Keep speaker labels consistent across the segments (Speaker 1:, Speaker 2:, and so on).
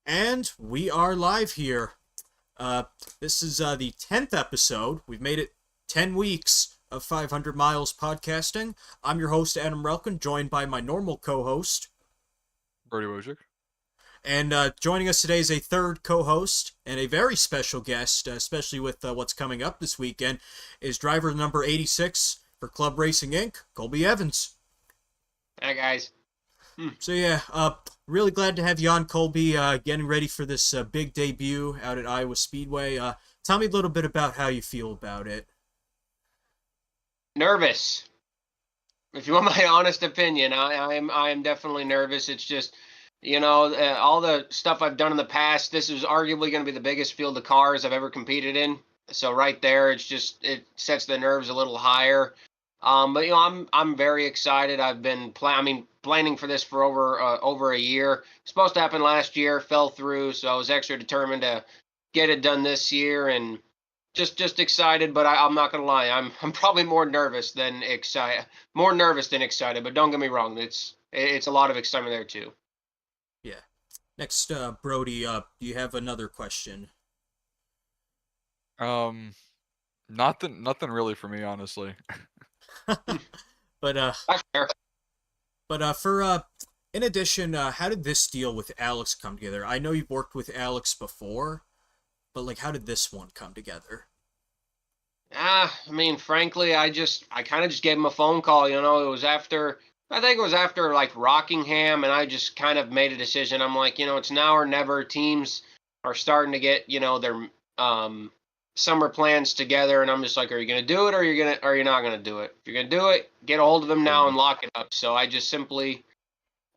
Speaker 1: And we are live here. This is the 10th episode. We've made it 10 weeks of 500 Miles podcasting. I'm your host, Adam Relkin, joined by my normal co-host.
Speaker 2: Brody.
Speaker 1: And joining us today is a third co-host and a very special guest, especially with what's coming up this weekend, is driver number 86 for Clubb Racing Inc, Colby Evans.
Speaker 3: Hi, guys.
Speaker 1: So yeah, really glad to have you on, Colby, getting ready for this big debut out at Iowa Speedway. Tell me a little bit about how you feel about it.
Speaker 3: Nervous. If you want my honest opinion, I am definitely nervous. It's just, all the stuff I've done in the past, this is arguably going to be the biggest field of cars I've ever competed in. So right there, it sets the nerves a little higher. But I'm very excited. I've been planning for this for over a year. It's supposed to happen last year, fell through, so I was extra determined to get it done this year, and just excited. But I'm not gonna lie, I'm probably more nervous than excited. More nervous than excited. But don't get me wrong, it's a lot of excitement there too.
Speaker 1: Yeah. Next, Brody, do you have another question?
Speaker 2: Nothing really for me, honestly.
Speaker 1: But for in addition, how did this deal with Alex come together? I know you've worked with Alex before, but like, how did this one come together?
Speaker 3: Frankly, I kind of just gave him a phone call. I think it was after like Rockingham, and I just kind of made a decision. I'm like, it's now or never. Teams are starting to get, their summer plans together, and I'm just like, are you gonna do it, or are you not gonna do it? If you're gonna do it, get a hold of them now and lock it up. So I just simply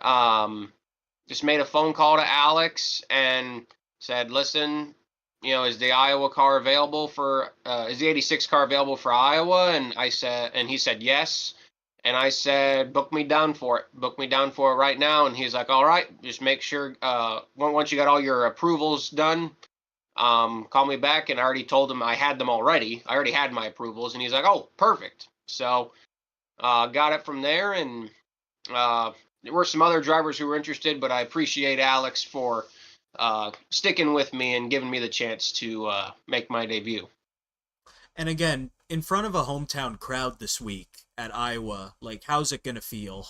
Speaker 3: just made a phone call to Alex and said, listen, is the Iowa car available for is the 86 car available for Iowa? And he said yes. And I said, book me down for it right now. And he's like, all right, just make sure once you got all your approvals done, call me back. And I already told him I had them already. I already had my approvals, and he's like, oh, perfect. So got it from there, and there were some other drivers who were interested, but I appreciate Alex for sticking with me and giving me the chance to make my debut.
Speaker 1: And again, in front of a hometown crowd this week at Iowa, like, how's it gonna feel?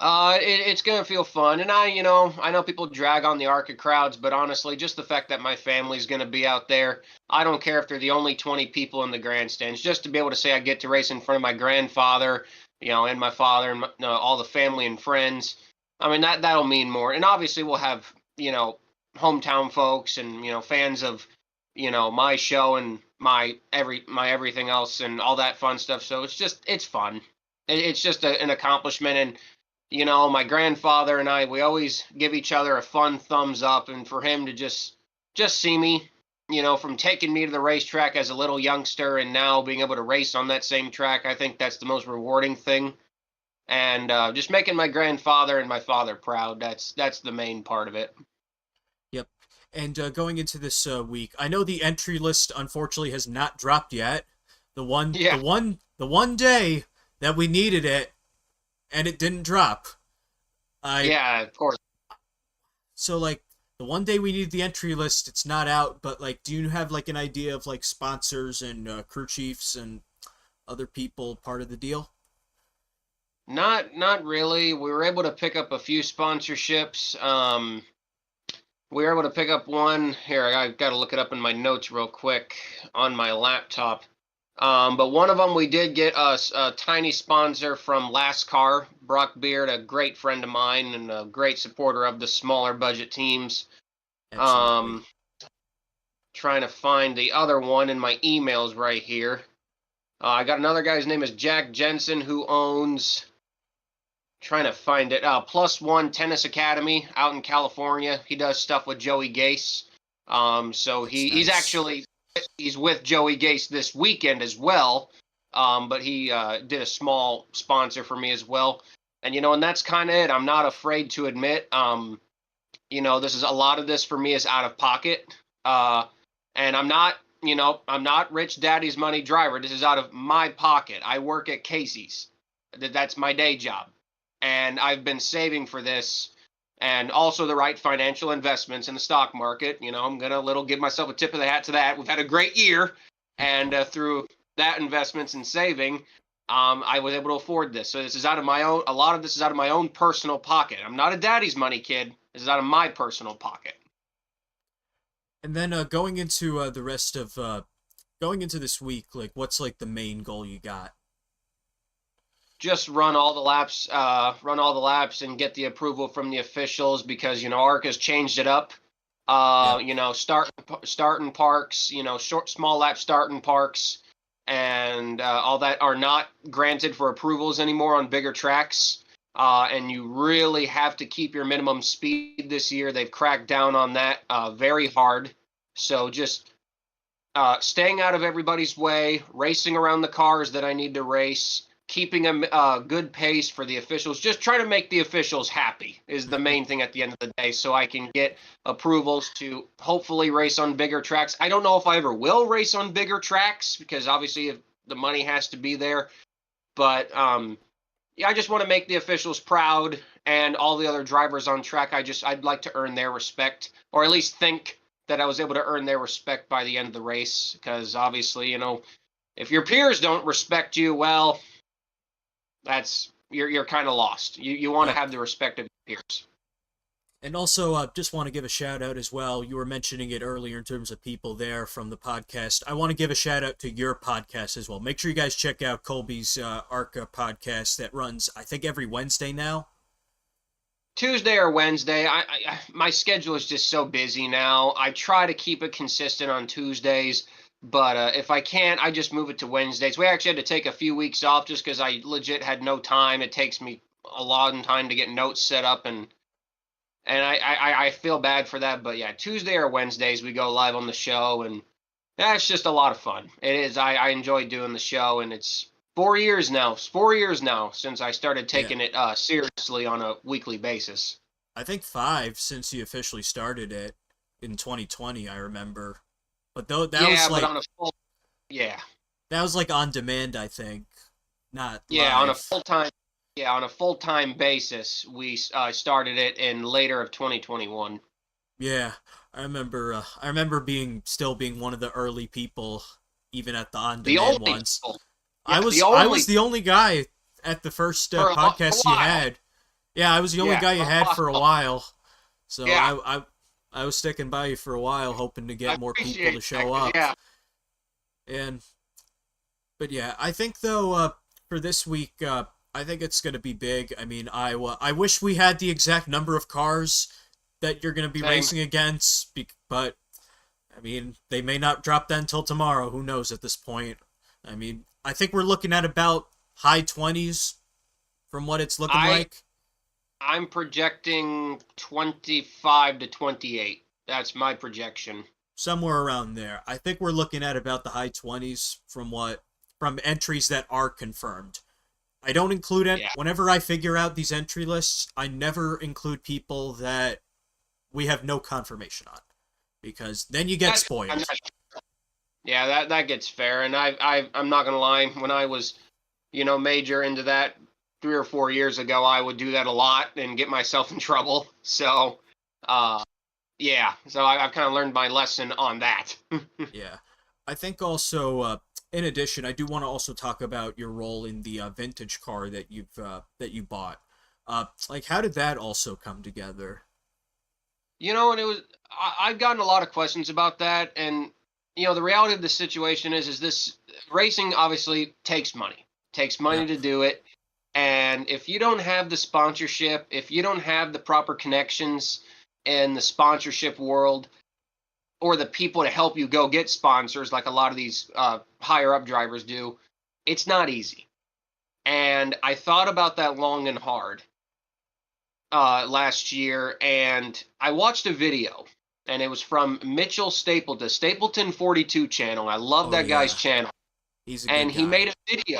Speaker 3: It's gonna feel fun, and I know people drag on the ARCA crowds, but honestly, just the fact that my family's gonna be out there, I don't care if they're the only 20 people in the grandstands. Just to be able to say I get to race in front of my grandfather, and my father, and all the family and friends. That'll mean more. And obviously, we'll have hometown folks and fans of my show and my everything else and all that fun stuff. So it's fun. It's just an accomplishment. And my grandfather and we always give each other a fun thumbs up, and for him to just see me, from taking me to the racetrack as a little youngster and now being able to race on that same track, I think that's the most rewarding thing. And just making my grandfather and my father proud, that's the main part of it.
Speaker 1: Yep. And going into this week, I know the entry list unfortunately has not dropped yet. The one day that we needed it, and it didn't drop.
Speaker 3: Yeah, of course.
Speaker 1: So, like, the one day we needed the entry list, it's not out, but, like, do you have, like, an idea of, like, sponsors and crew chiefs and other people part of the deal?
Speaker 3: Not really. We were able to pick up a few sponsorships. We were able to pick up one. Here, I've got to look it up in my notes real quick on my laptop. But one of them, we did get a tiny sponsor from NASCAR, Brock Beard, a great friend of mine and a great supporter of the smaller budget teams.
Speaker 1: Absolutely.
Speaker 3: Trying to find the other one in my emails right here. I got another guy's name is Jack Jensen, who owns, trying to find it, Plus One Tennis Academy out in California. He does stuff with Joey Gase. So he's
Speaker 1: nice.
Speaker 3: Actually, he's with Joey Gase this weekend as well, but he did a small sponsor for me as well. And, and that's kind of it. I'm not afraid to admit, this is a lot of this for me is out of pocket. And I'm not rich daddy's money driver. This is out of my pocket. I work at Casey's. That's my day job. And I've been saving for this and also the right financial investments in the stock market. I'm going to give myself a tip of the hat to that. We've had a great year, and through that investments and saving, I was able to afford this. So this is out of my own. A lot of this is out of my own personal pocket. I'm not a daddy's money kid. This is out of my personal pocket.
Speaker 1: And then going into the rest of going into this week, like what's like the main goal you got?
Speaker 3: Just run all the laps and get the approval from the officials, because ARCA's changed it up. Starting parks, small lap starting parks, and all that are not granted for approvals anymore on bigger tracks. And you really have to keep your minimum speed this year. They've cracked down on that very hard. So just staying out of everybody's way, racing around the cars that I need to race, keeping a good pace for the officials. Just try to make the officials happy is the main thing at the end of the day, so I can get approvals to hopefully race on bigger tracks. I don't know if I ever will race on bigger tracks, because obviously the money has to be there. But I just want to make the officials proud, and all the other drivers on track. I'd like to earn their respect, or at least think that I was able to earn their respect by the end of the race. Because obviously, if your peers don't respect you, well, you're kind of lost. You want to have the respect of your peers.
Speaker 1: And also, just want to give a shout out as well. You were mentioning it earlier in terms of people there from the podcast. I want to give a shout out to your podcast as well. Make sure you guys check out Colby's ARCA podcast that runs, I think, every Wednesday now.
Speaker 3: Tuesday or Wednesday. My schedule is just so busy now. I try to keep it consistent on Tuesdays, but if I can't, I just move it to Wednesdays. We actually had to take a few weeks off just because I legit had no time. It takes me a long time to get notes set up, and I feel bad for that. But yeah, Tuesday or Wednesdays we go live on the show, and that's just a lot of fun. It is. I enjoy doing the show, and it's 4 years now. It's 4 years now since I started taking it seriously on a weekly basis.
Speaker 1: I think 5 since you officially started it in 2020. I remember, but that was like
Speaker 3: on a full,
Speaker 1: that was like on demand. I think not live.
Speaker 3: On a full time. Yeah, on a full-time basis, we started it in later of 2021.
Speaker 1: Yeah, I remember. I remember still being one of the early people, even at the on-demand ones.
Speaker 3: Yeah,
Speaker 1: I was the only guy at the first podcast you had. Yeah, I was the only guy you had for a while. So I was sticking by you for a while, hoping to get more people to show up.
Speaker 3: Yeah.
Speaker 1: But yeah, I think though for this week. I think it's going to be big. I mean, I wish we had the exact number of cars that you're going to be racing against, but, I mean, they may not drop that until tomorrow. Who knows at this point? I mean, I think we're looking at about high 20s from what it's looking like.
Speaker 3: I'm projecting 25 to 28. That's my projection.
Speaker 1: Somewhere around there. I think we're looking at about the high 20s from entries that are confirmed. I don't include it. Yeah. Whenever I figure out these entry lists, I never include people that we have no confirmation on, because then you get spoiled.
Speaker 3: Yeah, that gets fair. And I'm not gonna lie. When I was, major into that 3 or 4 years ago, I would do that a lot and get myself in trouble. So, yeah. So I've kind of learned my lesson on that.
Speaker 1: Yeah, I think also. In addition, I do want to also talk about your role in the vintage car that you bought. Like, how did that also come together?
Speaker 3: And I've gotten a lot of questions about that, and the reality of the situation is this racing obviously takes money. Takes money to do it, and if you don't have the sponsorship, if you don't have the proper connections in the sponsorship world, or the people to help you go get sponsors, like a lot of these higher up drivers do, it's not easy. And I thought about that long and hard last year, and I watched a video, and it was from Mitchell Stapleton 42 channel. I love that guy's channel.
Speaker 1: He's a good guy.
Speaker 3: He made a video.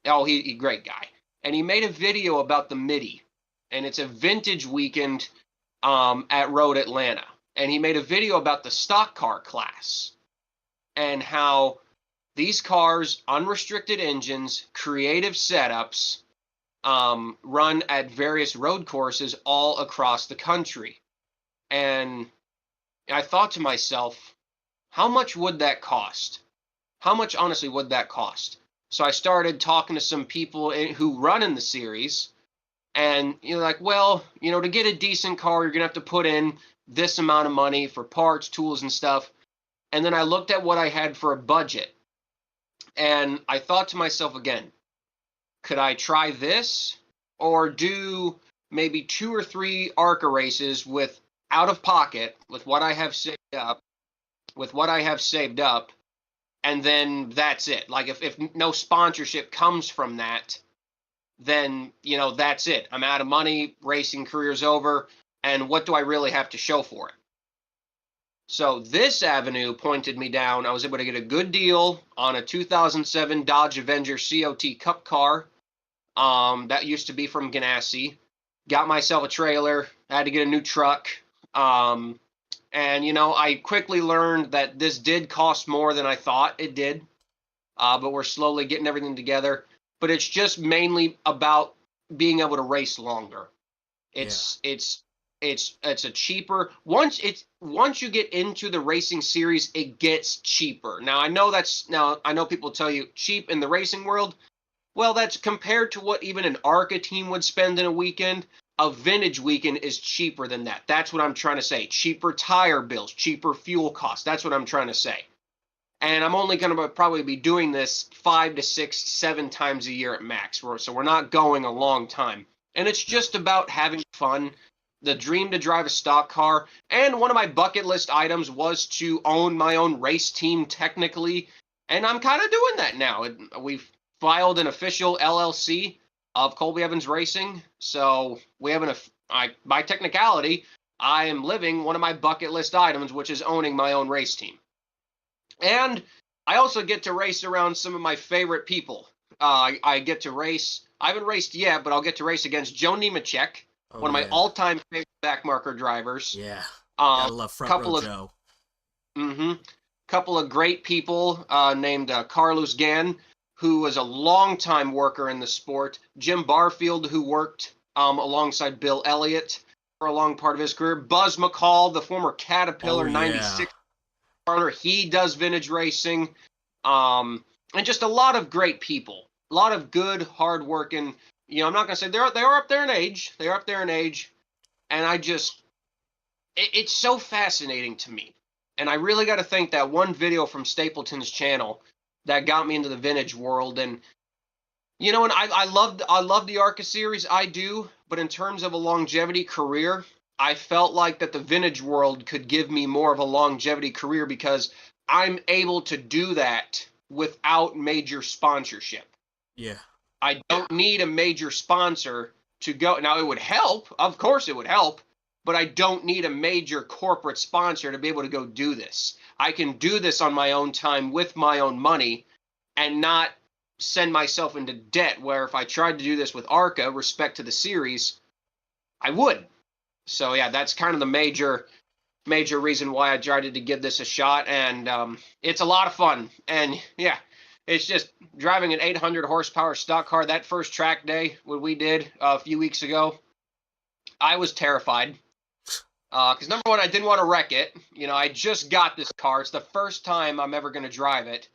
Speaker 3: Oh, he great guy. And he made a video about the Midi, and it's a vintage weekend at Road Atlanta. And he made a video about the stock car class and how these cars, unrestricted engines, creative setups, run at various road courses all across the country. And I thought to myself, how much would that cost? How much, honestly, would that cost? So I started talking to some people who run in the series, and you're like, well, to get a decent car, you're going to have to put in this amount of money for parts, tools, and stuff. And then I looked at what I had for a budget, and I thought to myself again, could I try this or do maybe 2 or 3 ARCA races with out of pocket with what I have saved up, and then that's it. Like if no sponsorship comes from that, then that's it. I'm out of money, racing career's over, and what do I really have to show for it? So this avenue pointed me down. I was able to get a good deal on a 2007 Dodge Avenger COT Cup car. That used to be from Ganassi. Got myself a trailer. I had to get a new truck. And I quickly learned that this did cost more than I thought it did. But we're slowly getting everything together. But it's just mainly about being able to race longer. It's a cheaper once you get into the racing series, it gets cheaper. Now I know people tell you cheap in the racing world. Well, that's compared to what even an ARCA team would spend in a weekend. A vintage weekend is cheaper than that. That's what I'm trying to say. Cheaper tire bills, cheaper fuel costs. That's what I'm trying to say. And I'm only going to probably be doing this 5 to 6, 7 times a year at max. So we're not going a long time. And it's just about having fun. The dream to drive a stock car. And one of my bucket list items was to own my own race team technically. And I'm kind of doing that now. We've filed an official LLC of Colby Evans Racing. So we have by technicality, I am living one of my bucket list items, which is owning my own race team. And I also get to race around some of my favorite people. I get to race. I haven't raced yet, but I'll get to race against Joe Nemechek, one of my all-time favorite backmarker drivers.
Speaker 1: Yeah, gotta love front row Joe.
Speaker 3: Couple of great people named Carlos Gann, who was a long-time worker in the sport. Jim Barfield, who worked alongside Bill Elliott for a long part of his career. Buzz McCall, the former Caterpillar 96 runner, he does vintage racing. And just a lot of great people. A lot of good, hard-working. I'm not going to say they are up there in age. They are up there in age. And it's so fascinating to me. And I really got to thank that one video from Stapleton's channel that got me into the vintage world. And, and I love the ARCA series. I do. But in terms of a longevity career, I felt like that the vintage world could give me more of a longevity career because I'm able to do that without major sponsorship.
Speaker 1: Yeah.
Speaker 3: I don't need a major sponsor to go. Now, it would help. Of course it would help. But I don't need a major corporate sponsor to be able to go do this. I can do this on my own time with my own money and not send myself into debt where if I tried to do this with ARCA, respect to the series, I would. So, yeah, that's kind of the major reason why I tried to give this a shot. And it's a lot of fun. And, yeah, it's just driving an 800 horsepower stock car. That first track day, what we did a few weeks ago, I was terrified. Because number one, I didn't want to wreck it. I just got this car. It's the first time I'm ever going to drive it.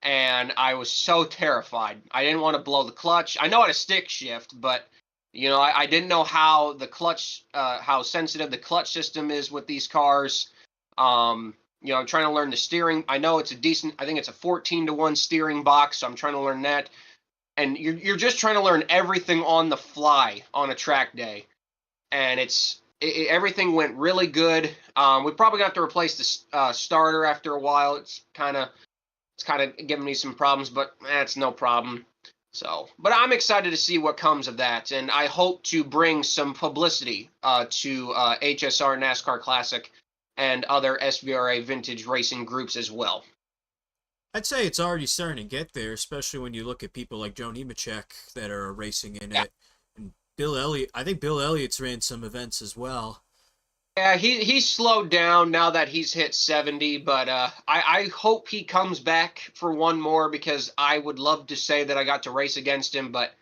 Speaker 3: And I was so terrified. I didn't want to blow the clutch. I know how to stick shift, but, I didn't know how the clutch, how sensitive the clutch system is with these cars. I'm trying to learn the steering. I know it's I think it's a 14-to-1 steering box, so I'm trying to learn that. And you're just trying to learn everything on the fly on a track day. And everything went really good. We probably got to replace the starter after a while. It's kind of giving me some problems, but it's no problem. So, but I'm excited to see what comes of that, and I hope to bring some publicity to HSR NASCAR Classic and other SVRA vintage racing groups as well.
Speaker 1: I'd say it's already starting to get there, especially when you look at people like Joe Nemechek that are racing in it. Bill Elliott, I think Bill Elliott's ran some events as well.
Speaker 3: Yeah, he's slowed down now that he's hit 70, but I hope he comes back for one more because I would love to say that I got to race against him, but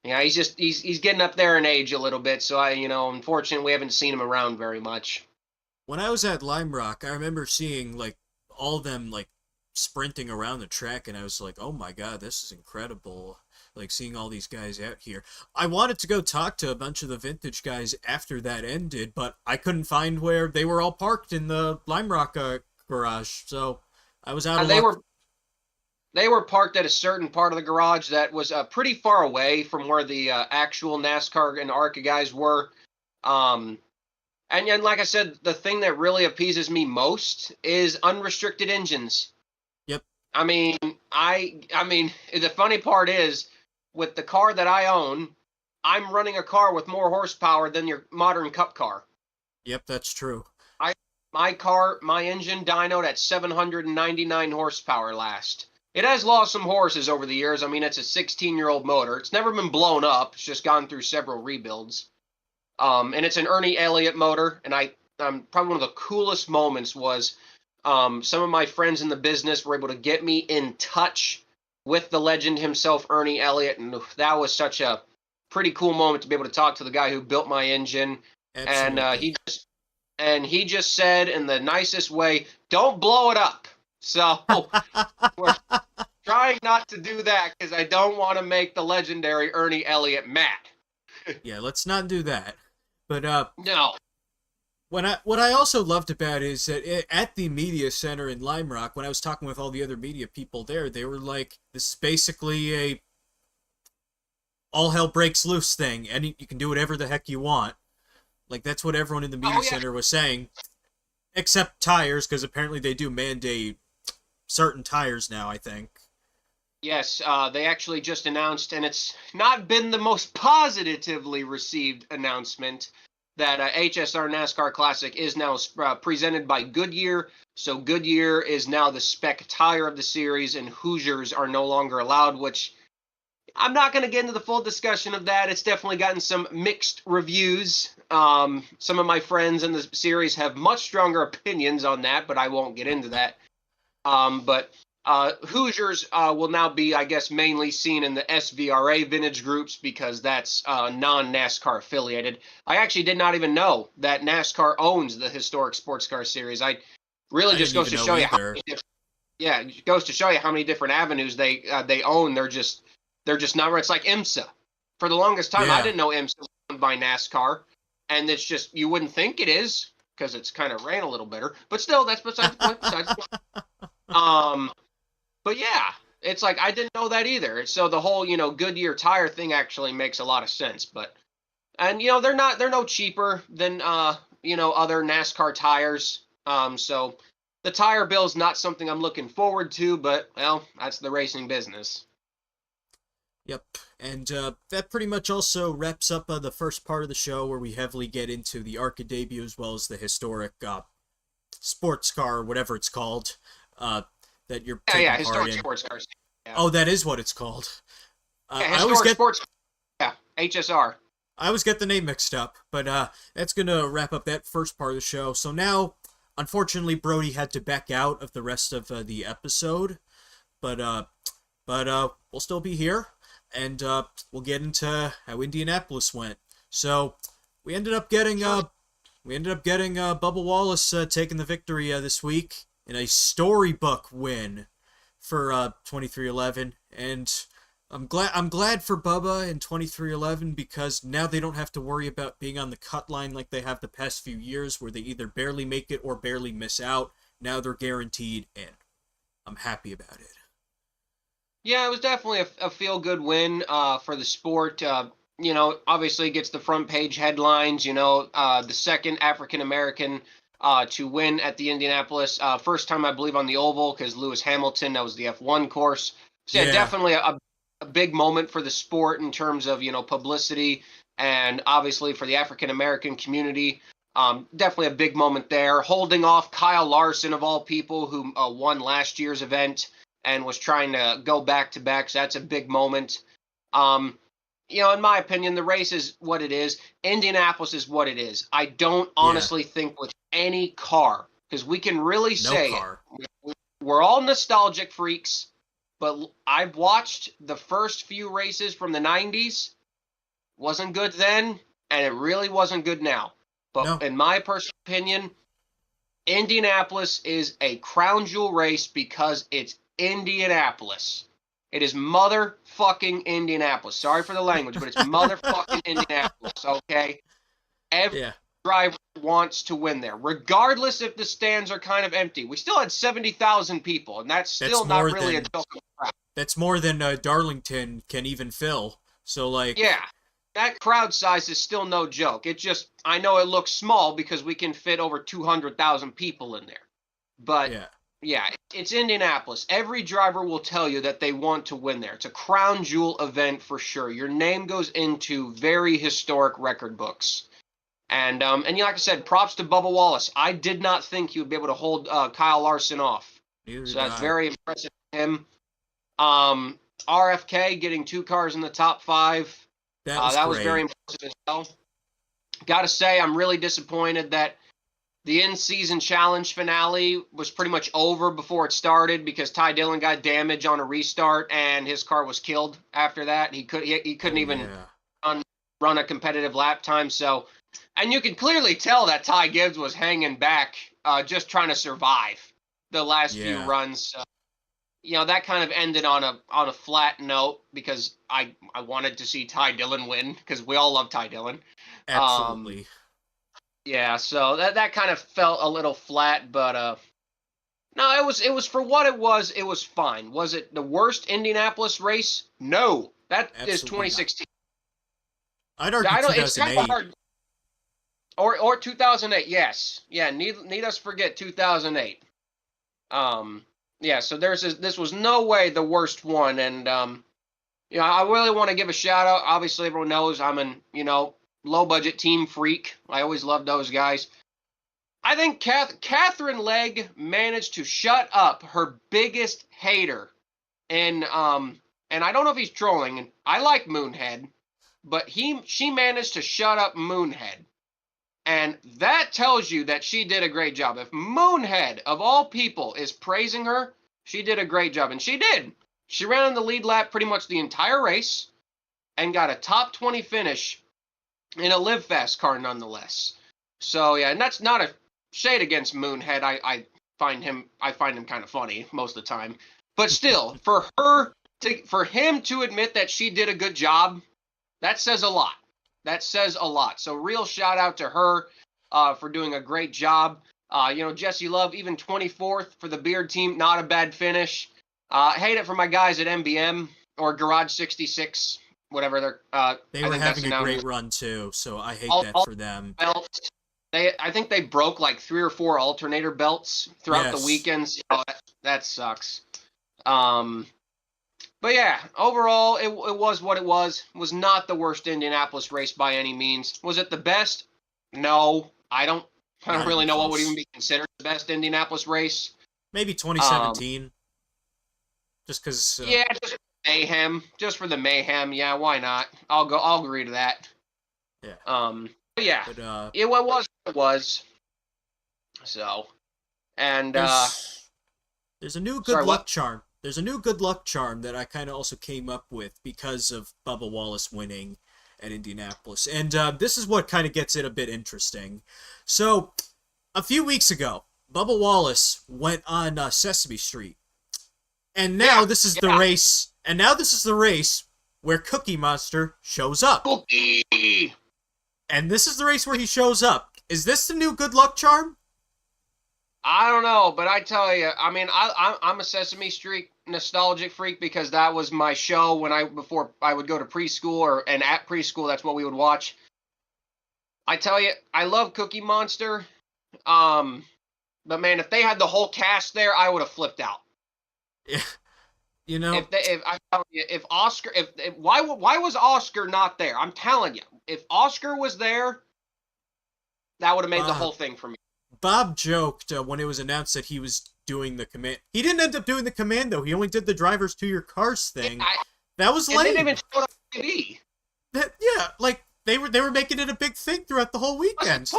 Speaker 3: Yeah, he's getting up there in age a little bit, so unfortunately we haven't seen him around very much.
Speaker 1: When I was at Lime Rock, I remember seeing like all of them like sprinting around the track, and I was like, "Oh my god, this is incredible!" Like seeing all these guys out here. I wanted to go talk to a bunch of the vintage guys after that ended, but I couldn't find where they were all parked in the Lime Rock garage, so I was out of
Speaker 3: They
Speaker 1: luck.
Speaker 3: they were parked at a certain part of the garage that was pretty far away from where the actual NASCAR and ARCA guys were. Um, and like I said, the thing that really appeases me most is unrestricted engines.
Speaker 1: Yep.
Speaker 3: I mean, I mean, the funny part is, with the car that I own, I'm running a car with more horsepower than your modern cup car.
Speaker 1: Yep, that's true.
Speaker 3: My engine dynoed at 799 horsepower last. It has lost some horses over the years. I mean, it's a 16-year-old motor. It's never been blown up. It's just gone through several rebuilds. And it's an Ernie Elliott motor. And probably one of the coolest moments was some of my friends in the business were able to get me in touch with the legend himself, Ernie Elliott. And that was such a pretty cool moment to be able to talk to the guy who built my engine.
Speaker 1: Absolutely.
Speaker 3: And he just said in the nicest way, "Don't blow it up." So we're trying not to do that because I don't want to make the legendary Ernie Elliott mad.
Speaker 1: Yeah, let's not do that. But
Speaker 3: No.
Speaker 1: what I also loved about it is that at the media center in Lime Rock, when I was talking with all the other media people there, they were like, "This is basically a all hell breaks loose thing, and you can do whatever the heck you want." Like that's what everyone in the media center was saying, except tires, because apparently they do mandate certain tires now, I think.
Speaker 3: Yes, they actually just announced, and it's not been the most positively received announcement, that HSR NASCAR Classic is now presented by Goodyear. So Goodyear is now the spec tire of the series, and Hoosiers are no longer allowed, which I'm not going to get into the full discussion of that. It's definitely gotten some mixed reviews. Some of my friends in the series have much stronger opinions on that, but I won't get into that. But Hoosiers will now be, I guess, mainly seen in the SVRA vintage groups because that's non-NASCAR affiliated. I actually did not even know that NASCAR owns the historic sports car series. I really just goes to show you it goes to show you how many different avenues they own. They're just not. It's like IMSA. For the longest time, I didn't know IMSA was owned by NASCAR, and it's just you wouldn't think it is because it's kind of ran a little better. But still, that's besides the point. But yeah, it's like I didn't know that either. So the whole Goodyear tire thing actually makes a lot of sense. But they're no cheaper than other NASCAR tires. So the tire bill is not something I'm looking forward to. But well, that's the racing business.
Speaker 1: Yep, and that pretty much also wraps up the first part of the show where we heavily get into the ARCA debut as well as the historic sports car, whatever it's called, that you're taking part
Speaker 3: historic
Speaker 1: in.
Speaker 3: Sports cars. Yeah.
Speaker 1: Oh, that is what it's called.
Speaker 3: I always get sports. Yeah, HSR.
Speaker 1: I always get the name mixed up, but that's gonna wrap up that first part of the show. So now, unfortunately, Brody had to back out of the rest of the episode, but we'll still be here. And we'll get into how Indianapolis went. So we ended up getting Bubba Wallace taking the victory this week in a storybook win for 2311. And I'm glad for Bubba in 2311 because now they don't have to worry about being on the cut line like they have the past few years, where they either barely make it or barely miss out. Now they're guaranteed in. I'm happy about it.
Speaker 3: Yeah, it was definitely a feel-good win for the sport. Obviously it gets the front page headlines, the second African-American to win at the Indianapolis. First time, I believe, on the oval because Lewis Hamilton, that was the F1 course. So yeah, definitely a big moment for the sport in terms of, publicity and obviously for the African-American community. Definitely a big moment there. Holding off Kyle Larson, of all people, who won last year's event and was trying to go back-to-back, so that's a big moment. In my opinion, the race is what it is. Indianapolis is what it is. I don't honestly think with any car, because we can really say we're all nostalgic freaks, but I've watched the first few races from the 90s, Wasn't good then, and it really wasn't good now. But
Speaker 1: No.
Speaker 3: in my personal opinion, Indianapolis is a crown jewel race because it's Indianapolis. It is motherfucking Indianapolis. Sorry for the language, but it's motherfucking Indianapolis, okay? Every driver wants to win there, regardless if the stands are kind of empty. We still had 70,000 people, and that's still not really a joke of a crowd.
Speaker 1: That's more than Darlington can even fill. So, like...
Speaker 3: Yeah, that crowd size is still no joke. It just, I know it looks small because we can fit over 200,000 people in there. But, yeah, it's Indianapolis. Every driver will tell you that they want to win there. It's a crown jewel event for sure. Your name goes into very historic record books. And like I said, props to Bubba Wallace. I did not think he would be able to hold Kyle Larson off. So that's very impressive for him. RFK getting 2 cars in the top 5. That was very impressive as well. Got to say, I'm really disappointed that the in-season challenge finale was pretty much over before it started because Ty Dillon got damage on a restart and his car was killed after that. He couldn't even run a competitive lap time. So, and you can clearly tell that Ty Gibbs was hanging back, just trying to survive the last few runs. So, that kind of ended on a flat note because I wanted to see Ty Dillon win because we all love Ty Dillon.
Speaker 1: Absolutely.
Speaker 3: So that kind of felt a little flat, but no, it was for what it was. It was fine. Was it the worst Indianapolis race? No, that is 2016.
Speaker 1: I'd argue 2008. It's kind of hard.
Speaker 3: Or 2008. Yes, need us forget 2008. So this was no way the worst one, and I really want to give a shout out. Obviously, everyone knows I'm an low budget team freak. I always love those guys. I think Catherine Legg managed to shut up her biggest hater, and I don't know if he's trolling. And I like Moonhead, but she managed to shut up Moonhead. And that tells you that she did a great job. If Moonhead, of all people, is praising her, she did a great job. And she did. She ran on the lead lap pretty much the entire race and got a top 20 finish in a Live Fast car nonetheless. So, and that's not a shade against Moonhead. I find him kind of funny most of the time. But still, for him to admit that she did a good job, that says a lot. That says a lot. So real shout out to her for doing a great job. Jesse Love, even 24th for the Beard team, not a bad finish. Hate it for my guys at MBM or Garage 66, whatever they're.
Speaker 1: They were having a great run too, so I hate that for them.
Speaker 3: Belts. I think they broke like 3 or 4 alternator belts throughout the weekends. Oh, that sucks. But yeah, overall, it was what it was. It was not the worst Indianapolis race by any means. Was it the best? No, I don't really know what would even be considered the best Indianapolis race.
Speaker 1: Maybe 2017. Just because.
Speaker 3: Just mayhem. Just for the mayhem. Yeah, why not? I'll agree to that.
Speaker 1: Yeah.
Speaker 3: But yeah. It was what it was. So, and
Speaker 1: there's a new good luck charm. There's a new good luck charm that I kind of also came up with because of Bubba Wallace winning at Indianapolis. And this is what kind of gets it a bit interesting. So, a few weeks ago, Bubba Wallace went on Sesame Street. And now this is the race. And now this is the race where Cookie Monster shows up.
Speaker 3: Cookie!
Speaker 1: And this is the race where he shows up. Is this the new good luck charm?
Speaker 3: I don't know, but I tell you, I mean, I'm a Sesame Street nostalgic freak because that was my show before I would go to preschool and at preschool, that's what we would watch. I tell you, I love Cookie Monster, but man, if they had the whole cast there, I would have flipped out.
Speaker 1: Yeah,
Speaker 3: if Oscar, why was Oscar not there? I'm telling you, if Oscar was there, that would have made the whole thing for me.
Speaker 1: Bob joked when it was announced that he was doing the command. He didn't end up doing the commando. He only did the drivers to your cars thing. That was lame.
Speaker 3: They didn't even show it on TV.
Speaker 1: Like they were making it a big thing throughout the whole weekend.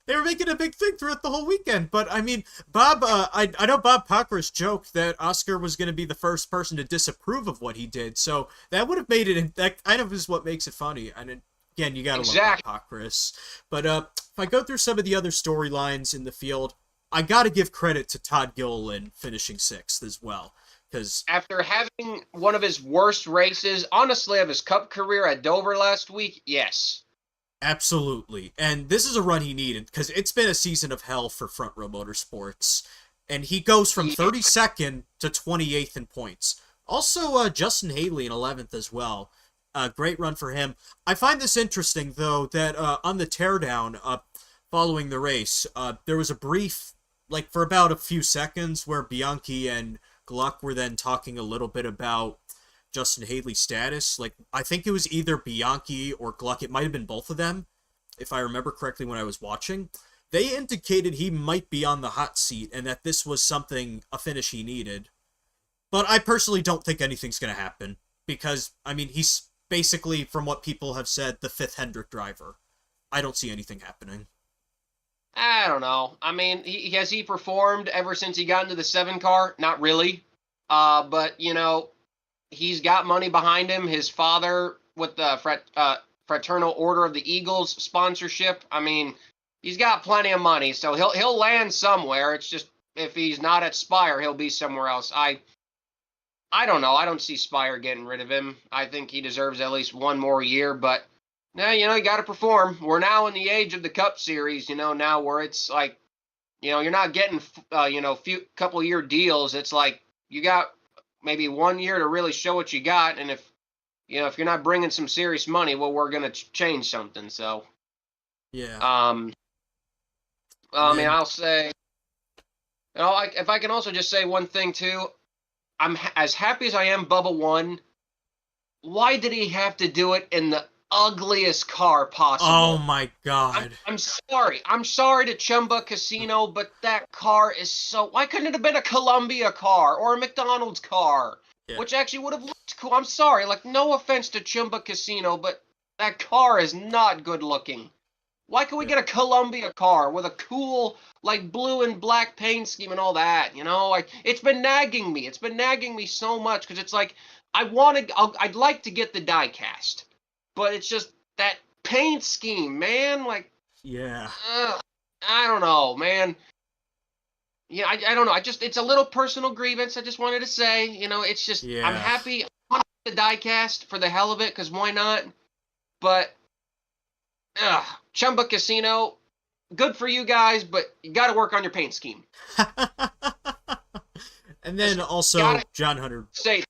Speaker 1: They they were making a big thing throughout the whole weekend. But I mean, Bob, I know Bob Pockris joked that Oscar was going to be the first person to disapprove of what he did. So that would have made it, that kind of is what makes it funny. And again, you got to love Bob Pockris. But if I go through some of the other storylines in the field, I got to give credit to Todd Gilliland finishing 6th as well. Because
Speaker 3: after having one of his worst races, honestly, of his Cup career at Dover last week, yes.
Speaker 1: Absolutely. And this is a run he needed, because it's been a season of hell for Front Row Motorsports. And he goes from 32nd to 28th in points. Also, Justin Haley in 11th as well. Great run for him. I find this interesting, though, that on the teardown following the race, there was a brief, like for about a few seconds, where Bianchi and Gluck were then talking a little bit about Justin Haley's status. Like, I think it was either Bianchi or Gluck. It might have been both of them, if I remember correctly when I was watching. They indicated he might be on the hot seat and that this was a finish he needed. But I personally don't think anything's going to happen because, I mean, he's basically, from what people have said, the 5th Hendrick driver. I don't see anything happening.
Speaker 3: I don't know. I mean, has he performed ever since he got into the 7 car? Not really. But, you know, he's got money behind him. His father with the Fraternal Order of the Eagles sponsorship. I mean, he's got plenty of money, so he'll land somewhere. It's just if he's not at Spire, he'll be somewhere else. I don't know. I don't see Spire getting rid of him. I think he deserves at least one more year, but now, you know, you got to perform. We're now in the age of the Cup Series, you know, now where it's like, you know, you're not getting, you know, couple year deals. It's like you got maybe 1 year to really show what you got. And if, you know, if you're not bringing some serious money, well, we're going to change something. So,
Speaker 1: yeah.
Speaker 3: I mean, I'll say, you know, if I can also just say one thing too, I'm as happy as I am Bubba won. Why did he have to do it in the ugliest car possible?
Speaker 1: Oh my God.
Speaker 3: I'm sorry. I'm sorry to Chumba Casino, but that car is so... Why couldn't it have been a Columbia car or a McDonald's car? Yeah. Which actually would have looked cool. I'm sorry. Like, no offense to Chumba Casino, but that car is not good looking. Why can't we get a Columbia car with a cool, like, blue and black paint scheme and all that? You know, like, it's been nagging me. It's been nagging me so much because it's like, I'd like to get the die cast. But it's just that paint scheme, man. Like,
Speaker 1: yeah.
Speaker 3: I don't know, man. Yeah, I don't know. It's a little personal grievance. I just wanted to say, you know, it's just, yeah. I'm happy. I want the die cast for the hell of it, because why not? But, Chumba Casino, good for you guys, but you got to work on your paint scheme.
Speaker 1: And then also John Hunter.
Speaker 3: Say.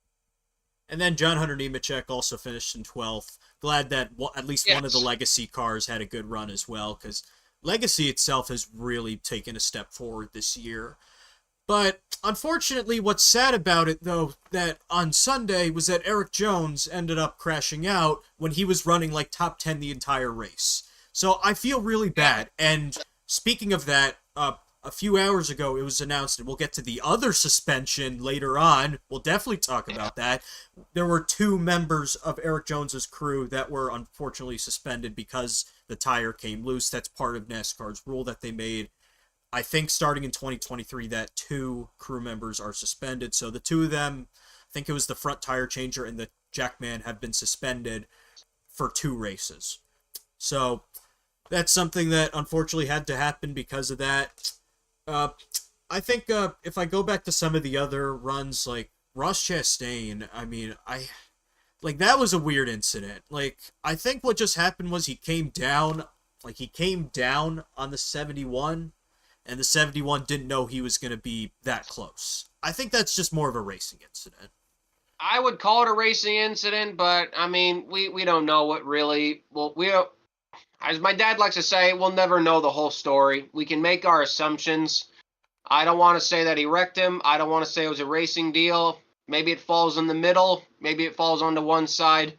Speaker 1: And then John Hunter Nemechek also finished in 12th. Glad that at least one of the Legacy cars had a good run as well, because Legacy itself has really taken a step forward this year. But unfortunately, what's sad about it, though, that on Sunday was that Erik Jones ended up crashing out when he was running like top 10 the entire race. So I feel really bad. And speaking of that, a few hours ago, it was announced, and we'll get to the other suspension later on. We'll definitely talk about that. There were 2 members of Erik Jones's crew that were unfortunately suspended because the tire came loose. That's part of NASCAR's rule that they made. I think starting in 2023 that 2 crew members are suspended. So the 2 of them, I think it was the front tire changer and the jackman, have been suspended for 2 races. So that's something that unfortunately had to happen because of that. I think if I go back to some of the other runs, like Ross Chastain, I mean, that was a weird incident. Like, I think what just happened was he came down on the 71, and the 71 didn't know he was going to be that close. I think that's just more of a racing incident.
Speaker 3: I would call it a racing incident, but, I mean, we don't know what really... Well, we don't... As my dad likes to say, we'll never know the whole story. We can make our assumptions. I don't want to say that he wrecked him. I don't want to say it was a racing deal. Maybe it falls in the middle. Maybe it falls onto one side.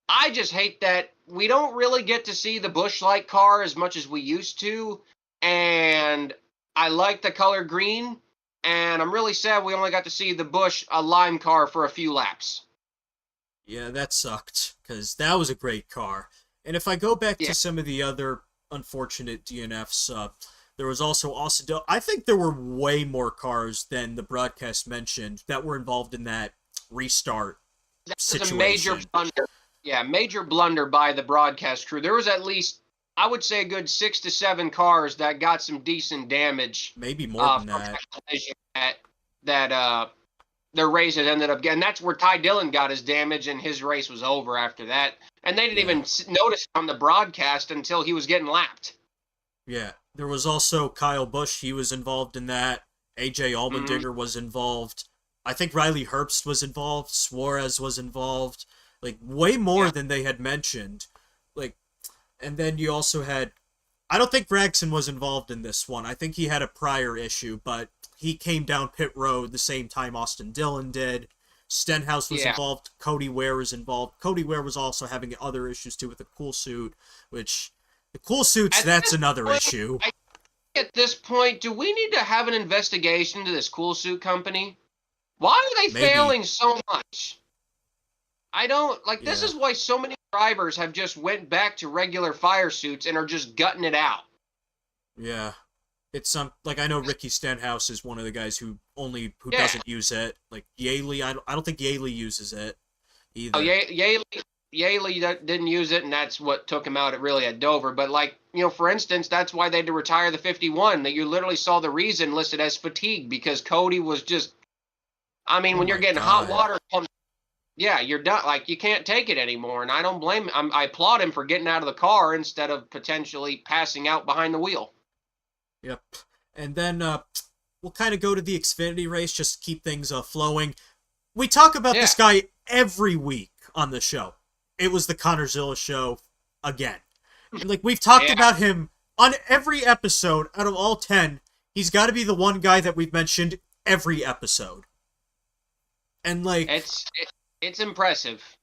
Speaker 3: I just hate that we don't really get to see the Busch Light car as much as we used to. And I like the color green. And I'm really sad we only got to see the Busch lime car for a few laps.
Speaker 1: Yeah, that sucked, because that was a great car. And if I go back to some of the other unfortunate DNFs. There was also Austin Dillon. I think there were way more cars than the broadcast mentioned that were involved in that restart situation.
Speaker 3: A major blunder. Yeah, major blunder by the broadcast crew. There was at least, I would say, a good 6 to 7 cars that got some decent damage.
Speaker 1: Maybe more than
Speaker 3: that. Their races ended up getting. That's where Ty Dillon got his damage, and his race was over after that. And they didn't even notice on the broadcast until he was getting lapped.
Speaker 1: Yeah, there was also Kyle Busch. He was involved in that. AJ Allmendinger was involved. I think Riley Herbst was involved. Suarez was involved. Like, way more than they had mentioned. Like, and then you also had... I don't think Gragson was involved in this one. I think he had a prior issue, but he came down pit road the same time Austin Dillon did. Stenhouse was involved. Cody Ware was involved. Cody Ware was also having other issues, too, with the cool suit, which... The cool suits, that's another issue.
Speaker 3: At this point, do we need to have an investigation into this cool suit company? Why are they failing so much? I don't... Like, this is why so many drivers have just went back to regular fire suits and are just gutting it out.
Speaker 1: Yeah. It's like, I know Ricky Stenhouse is one of the guys who doesn't use it. Like, Yaley, I don't think Yaley uses it either.
Speaker 3: Oh, Yaley didn't use it, and that's what took him out at Dover. But, like, you know, for instance, that's why they had to retire the 51. That you literally saw the reason listed as fatigue, because Cody was just... I mean, when you're getting hot water pumped, you're done. Like, you can't take it anymore, and I don't blame him. I applaud him for getting out of the car instead of potentially passing out behind the wheel.
Speaker 1: Yep. And then we'll kind of go to the Xfinity race, just to keep things flowing. We talk about this guy every week on the show. It was the Connorzilla show again. And, like, we've talked about him on every episode. Out of all 10, he's got to be the one guy that we've mentioned every episode. And, like...
Speaker 3: It's impressive.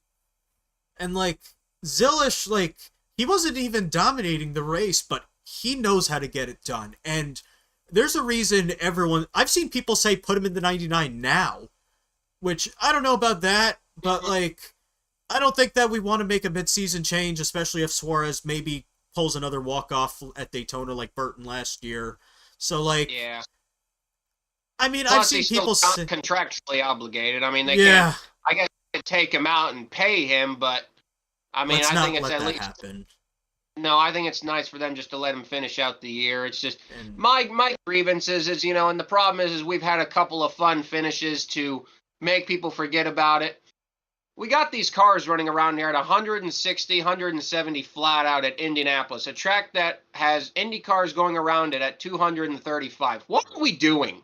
Speaker 1: And, like, Zilish, like, he wasn't even dominating the race, but he knows how to get it done. And there's a reason I've seen people say put him in the 99 now, which I don't know about that, but, like... I don't think that we want to make a mid-season change, especially if Suarez maybe pulls another walk-off at Daytona like Burton last year. So, like... Yeah. I mean,
Speaker 3: Plus,
Speaker 1: I've seen people say...
Speaker 3: contractually obligated. I mean, they can't... I guess they could take him out and pay him, but... I mean, I think it's at least... Happen. No, I think it's nice for them just to let him finish out the year. It's just... My grievances is, you know, and the problem is we've had a couple of fun finishes to make people forget about it. We got these cars running around here at 160, 170 flat out at Indianapolis, a track that has Indy cars going around it at 235. What are we doing?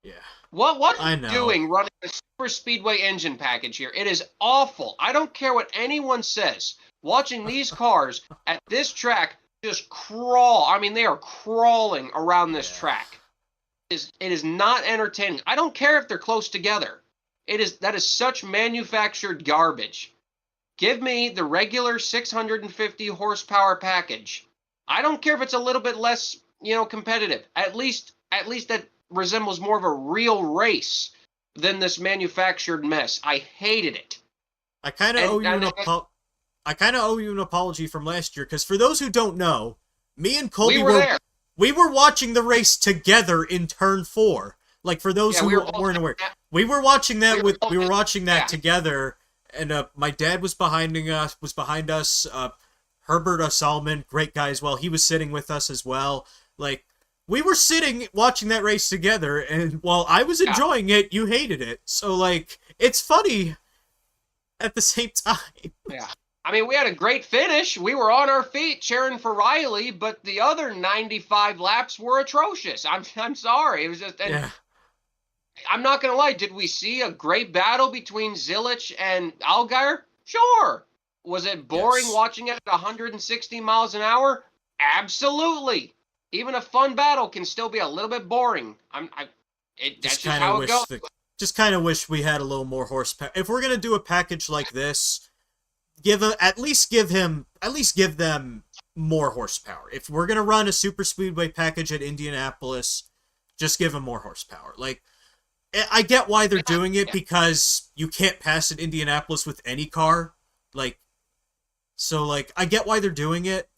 Speaker 1: Yeah.
Speaker 3: What are we doing running a super speedway engine package here? It is awful. I don't care what anyone says. Watching these cars at this track just crawl. I mean, they are crawling around this track. It is not entertaining. I don't care if they're close together. That is such manufactured garbage. Give me the regular 650 horsepower package. I don't care if it's a little bit less, you know, competitive. At least that resembles more of a real race than this manufactured mess. I hated it.
Speaker 1: I kind of owe you an apology from last year, because for those who don't know, me and Colby we were watching the race together in turn 4. Like, for those who weren't aware, we were watching that together, and my dad was behind us. Herbert Salmon, great guy as well. He was sitting with us as well. Like, we were sitting watching that race together, and while I was enjoying it, you hated it. So, like, it's funny at the same time.
Speaker 3: Yeah. I mean, we had a great finish. We were on our feet cheering for Riley, but the other 95 laps were atrocious. I'm sorry. It was just... I'm not going to lie. Did we see a great battle between Zilic and Allgaier? Sure. Was it boring watching it at 160 miles an hour? Absolutely. Even a fun battle can still be a little bit boring. That's just how it goes.
Speaker 1: Just kind of wish we had a little more horsepower. If we're going to do a package like this, at least give them more horsepower. If we're going to run a super speedway package at Indianapolis, just give them more horsepower. Like, I get why they're doing it, because you can't pass at Indianapolis with any car. Like, so, like, I get why they're doing it,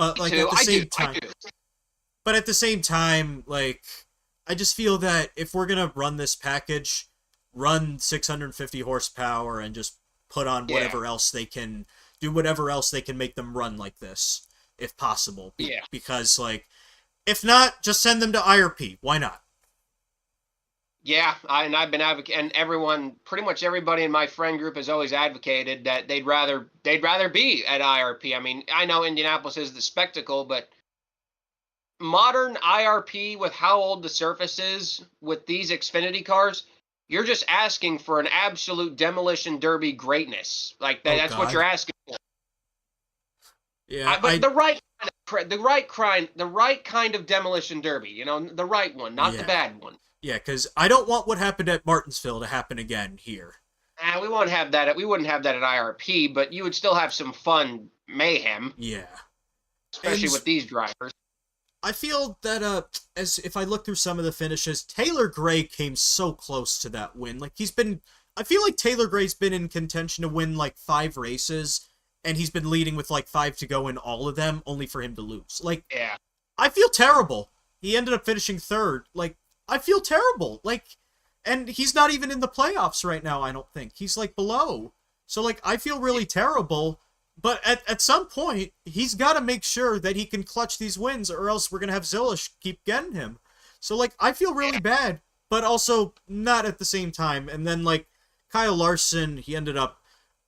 Speaker 1: But like
Speaker 3: too.
Speaker 1: at the same time,
Speaker 3: I do.
Speaker 1: but at the same time, like I just feel that if we're gonna run this package, run 650 horsepower and just put on whatever else they can do, whatever else they can make them run like this, if possible. Because like, if not, just send them to IRP. Why not?
Speaker 3: Yeah, I've been advocating, and everyone, pretty much everybody in my friend group has always advocated that they'd rather be at IRP. I mean, I know Indianapolis is the spectacle, but modern IRP with how old the surface is with these Xfinity cars, you're just asking for an absolute demolition derby greatness. Like that, that's what you're asking for.
Speaker 1: Yeah,
Speaker 3: but the right kind of demolition derby, you know, the right one, not the bad one.
Speaker 1: Yeah, because I don't want what happened at Martinsville to happen again here.
Speaker 3: We won't have that. We wouldn't have that at IRP, but you would still have some fun mayhem.
Speaker 1: Yeah,
Speaker 3: especially with these drivers.
Speaker 1: I feel that as if I look through some of the finishes, Taylor Gray came so close to that win. Like I feel like Taylor Gray's been in contention to win like 5 races, and he's been leading with like 5 to go in all of them, only for him to lose. Like,
Speaker 3: yeah,
Speaker 1: I feel terrible. He ended up finishing 3rd. Like, I feel terrible. Like, and he's not even in the playoffs right now, I don't think. He's like below. So like, I feel really terrible. But at some point, he's got to make sure that he can clutch these wins, or else we're going to have Zilish keep getting him. So, like, I feel really bad, but also not at the same time. And then, like, Kyle Larson, he ended up...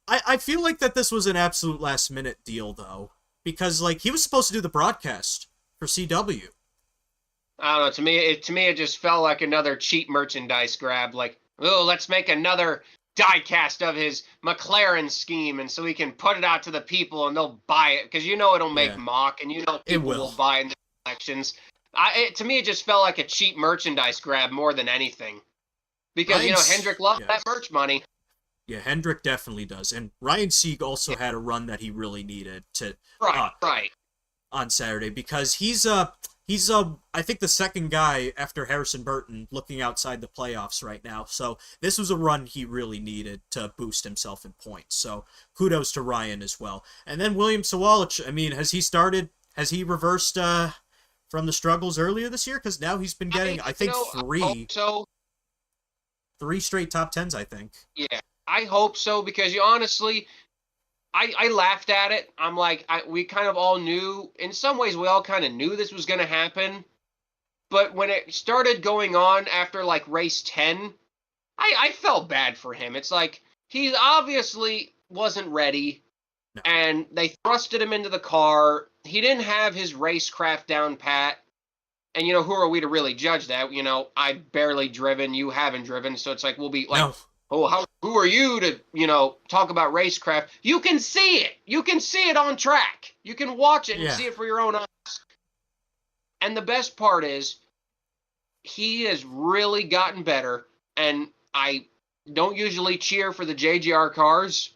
Speaker 1: I feel like that this was an absolute last-minute deal, though. Because, like, he was supposed to do the broadcast for CW.
Speaker 3: I don't know. To me, it just felt like another cheap merchandise grab. Like, oh, let's make another die-cast of his McLaren scheme, and so we can put it out to the people, and they'll buy it, because you know it'll make mock, and you know people will buy in the elections. To me, it just felt like a cheap merchandise grab more than anything. Because, you know, Hendrick loves that merch money.
Speaker 1: Yeah, Hendrick definitely does. And Ryan Sieg also had a run that he really needed to...
Speaker 3: Right.
Speaker 1: On Saturday, because he's I think the second guy after Harrison Burton looking outside the playoffs right now. So this was a run he really needed to boost himself in points. So kudos to Ryan as well. And then William Sawalich, I mean, has he reversed from the struggles earlier this year? Because now he's been getting, I think, 3 straight top 10s, I think.
Speaker 3: Yeah, I hope so, because you honestly... I laughed at it. I'm like, we kind of all knew, in some ways we all kind of knew this was going to happen. But when it started going on after like race 10, I felt bad for him. It's like, he obviously wasn't ready, and they thrusted him into the car. He didn't have his racecraft down pat. And, you know, who are we to really judge that? You know, I've barely driven, you haven't driven, so it's like, we'll be like... No. Oh, who are you to, you know, talk about racecraft? You can see it. You can see it on track. You can watch it and see it for your own eyes. And the best part is, he has really gotten better. And I don't usually cheer for the JGR cars,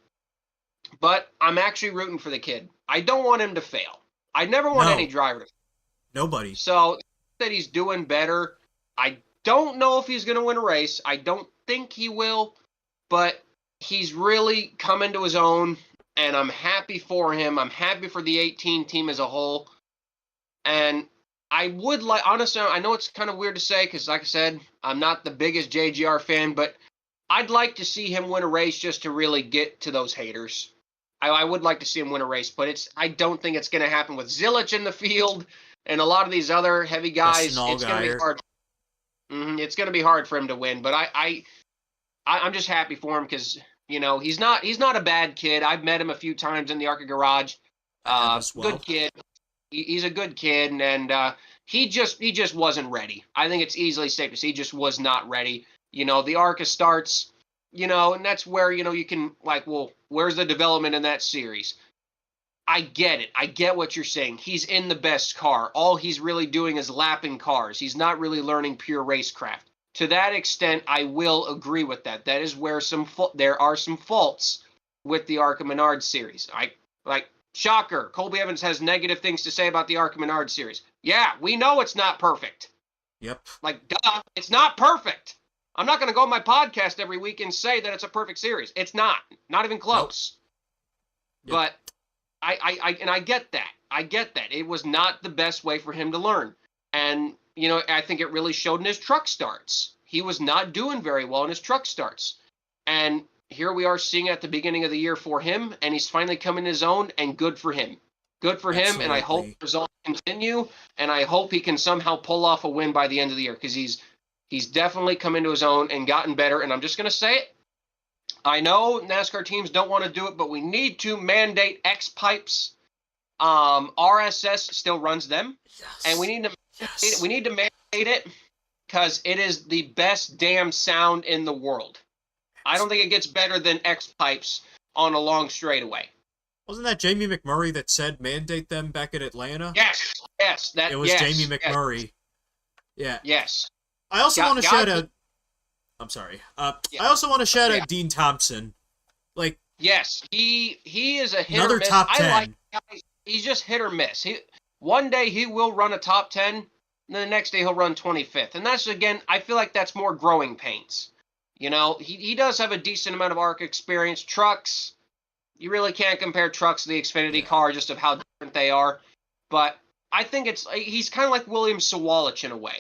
Speaker 3: but I'm actually rooting for the kid. I don't want him to fail. I never want any driver to fail.
Speaker 1: Nobody.
Speaker 3: So, that he's doing better. I don't know if he's going to win a race. I don't think he will, but he's really come into his own, and I'm happy for him. I'm happy for the 18 team as a whole. And I would like, honestly, I know it's kind of weird to say, because like I said, I'm not the biggest JGR fan, but I'd like to see him win a race just to really get to those haters. I would like to see him win a race, but I don't think it's going to happen with Zilic in the field and a lot of these other heavy guys. It's going to be hard. It's going to be hard for him to win, but I'm just happy for him, because, you know, he's not a bad kid. I've met him a few times in the ARCA garage. Good kid. He's a good kid, and he just wasn't ready. I think it's easily safe to say he just was not ready. You know, the ARCA starts, you know, and that's where, you know, you can, like, well, where's the development in that series? I get it. I get what you're saying. He's in the best car. All he's really doing is lapping cars. He's not really learning pure racecraft. To that extent, I will agree with that. That is where there are some faults with the ARCA Menards Series. Shocker, Colby Evans has negative things to say about the ARCA Menards Series. Yeah, we know it's not perfect.
Speaker 1: Yep.
Speaker 3: Like, duh, it's not perfect. I'm not going to go on my podcast every week and say that it's a perfect series. It's not even close. Nope. But I get that. I get that. It was not the best way for him to learn. And, I think it really showed in his truck starts. He was not doing very well in his truck starts. And here we are seeing it at the beginning of the year for him, and he's finally coming his own, and good for him. Good for him, and I hope the results continue, and I hope he can somehow pull off a win by the end of the year, because he's definitely come into his own and gotten better, and I'm just going to say it. I know NASCAR teams don't want to do it, but we need to mandate X pipes. RSS still runs them, and we need to mandate it because it is the best damn sound in the world. I don't think it gets better than X pipes on a long straightaway.
Speaker 1: Wasn't that Jamie McMurray that said mandate them back at Atlanta?
Speaker 3: Yes.
Speaker 1: It was Jamie McMurray.
Speaker 3: Yes. Yeah. Yes.
Speaker 1: I also want to shout out. I'm sorry. I also want to shout out Dean Thompson.
Speaker 3: Yes, he is a hit or
Speaker 1: another
Speaker 3: miss.
Speaker 1: top 10.
Speaker 3: I like guys. He's just hit or miss. One day he will run a top 10, and then the next day he'll run 25th. And that's, again, I feel like that's more growing pains. He does have a decent amount of ARCA experience. Trucks, you really can't compare trucks to the Xfinity car just of how different they are. But I think he's kind of like William Sawalich in a way,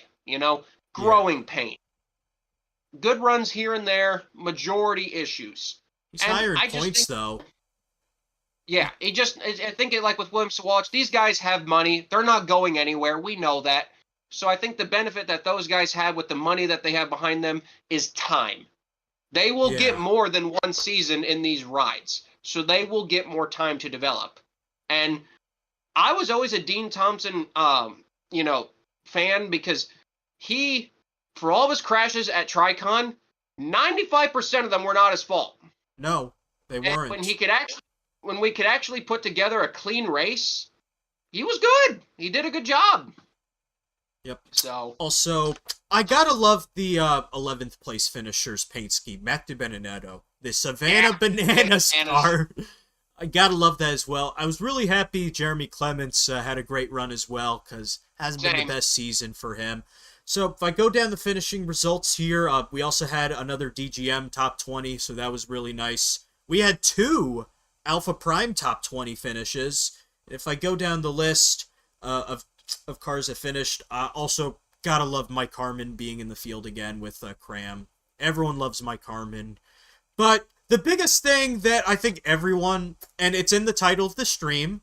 Speaker 3: growing pain. Good runs here and there, majority issues.
Speaker 1: He's higher in points, though.
Speaker 3: Yeah, I think like with William Sawalich, these guys have money. They're not going anywhere. We know that. So I think the benefit that those guys have with the money that they have behind them is time. They will get more than one season in these rides. So they will get more time to develop. And I was always a Dean Thompson, fan because he, for all of his crashes at Tricon, 95% of them were not his fault.
Speaker 1: No, they weren't.
Speaker 3: When we could actually put together a clean race, he was good. He did a good job.
Speaker 1: Yep.
Speaker 3: So
Speaker 1: also, I gotta love the 11th place finisher's paint scheme, Matt DiBenedetto. The Savannah Bananas car. I gotta love that as well. I was really happy Jeremy Clements had a great run as well, because hasn't been the best season for him. So if I go down the finishing results here, we also had another DGM top 20, so that was really nice. We had 2 Alpha Prime top 20 finishes. If I go down the list of cars that finished, also gotta love Mike Harmon being in the field again with Cram. Everyone loves Mike Harmon. But the biggest thing that I think everyone, and it's in the title of the stream,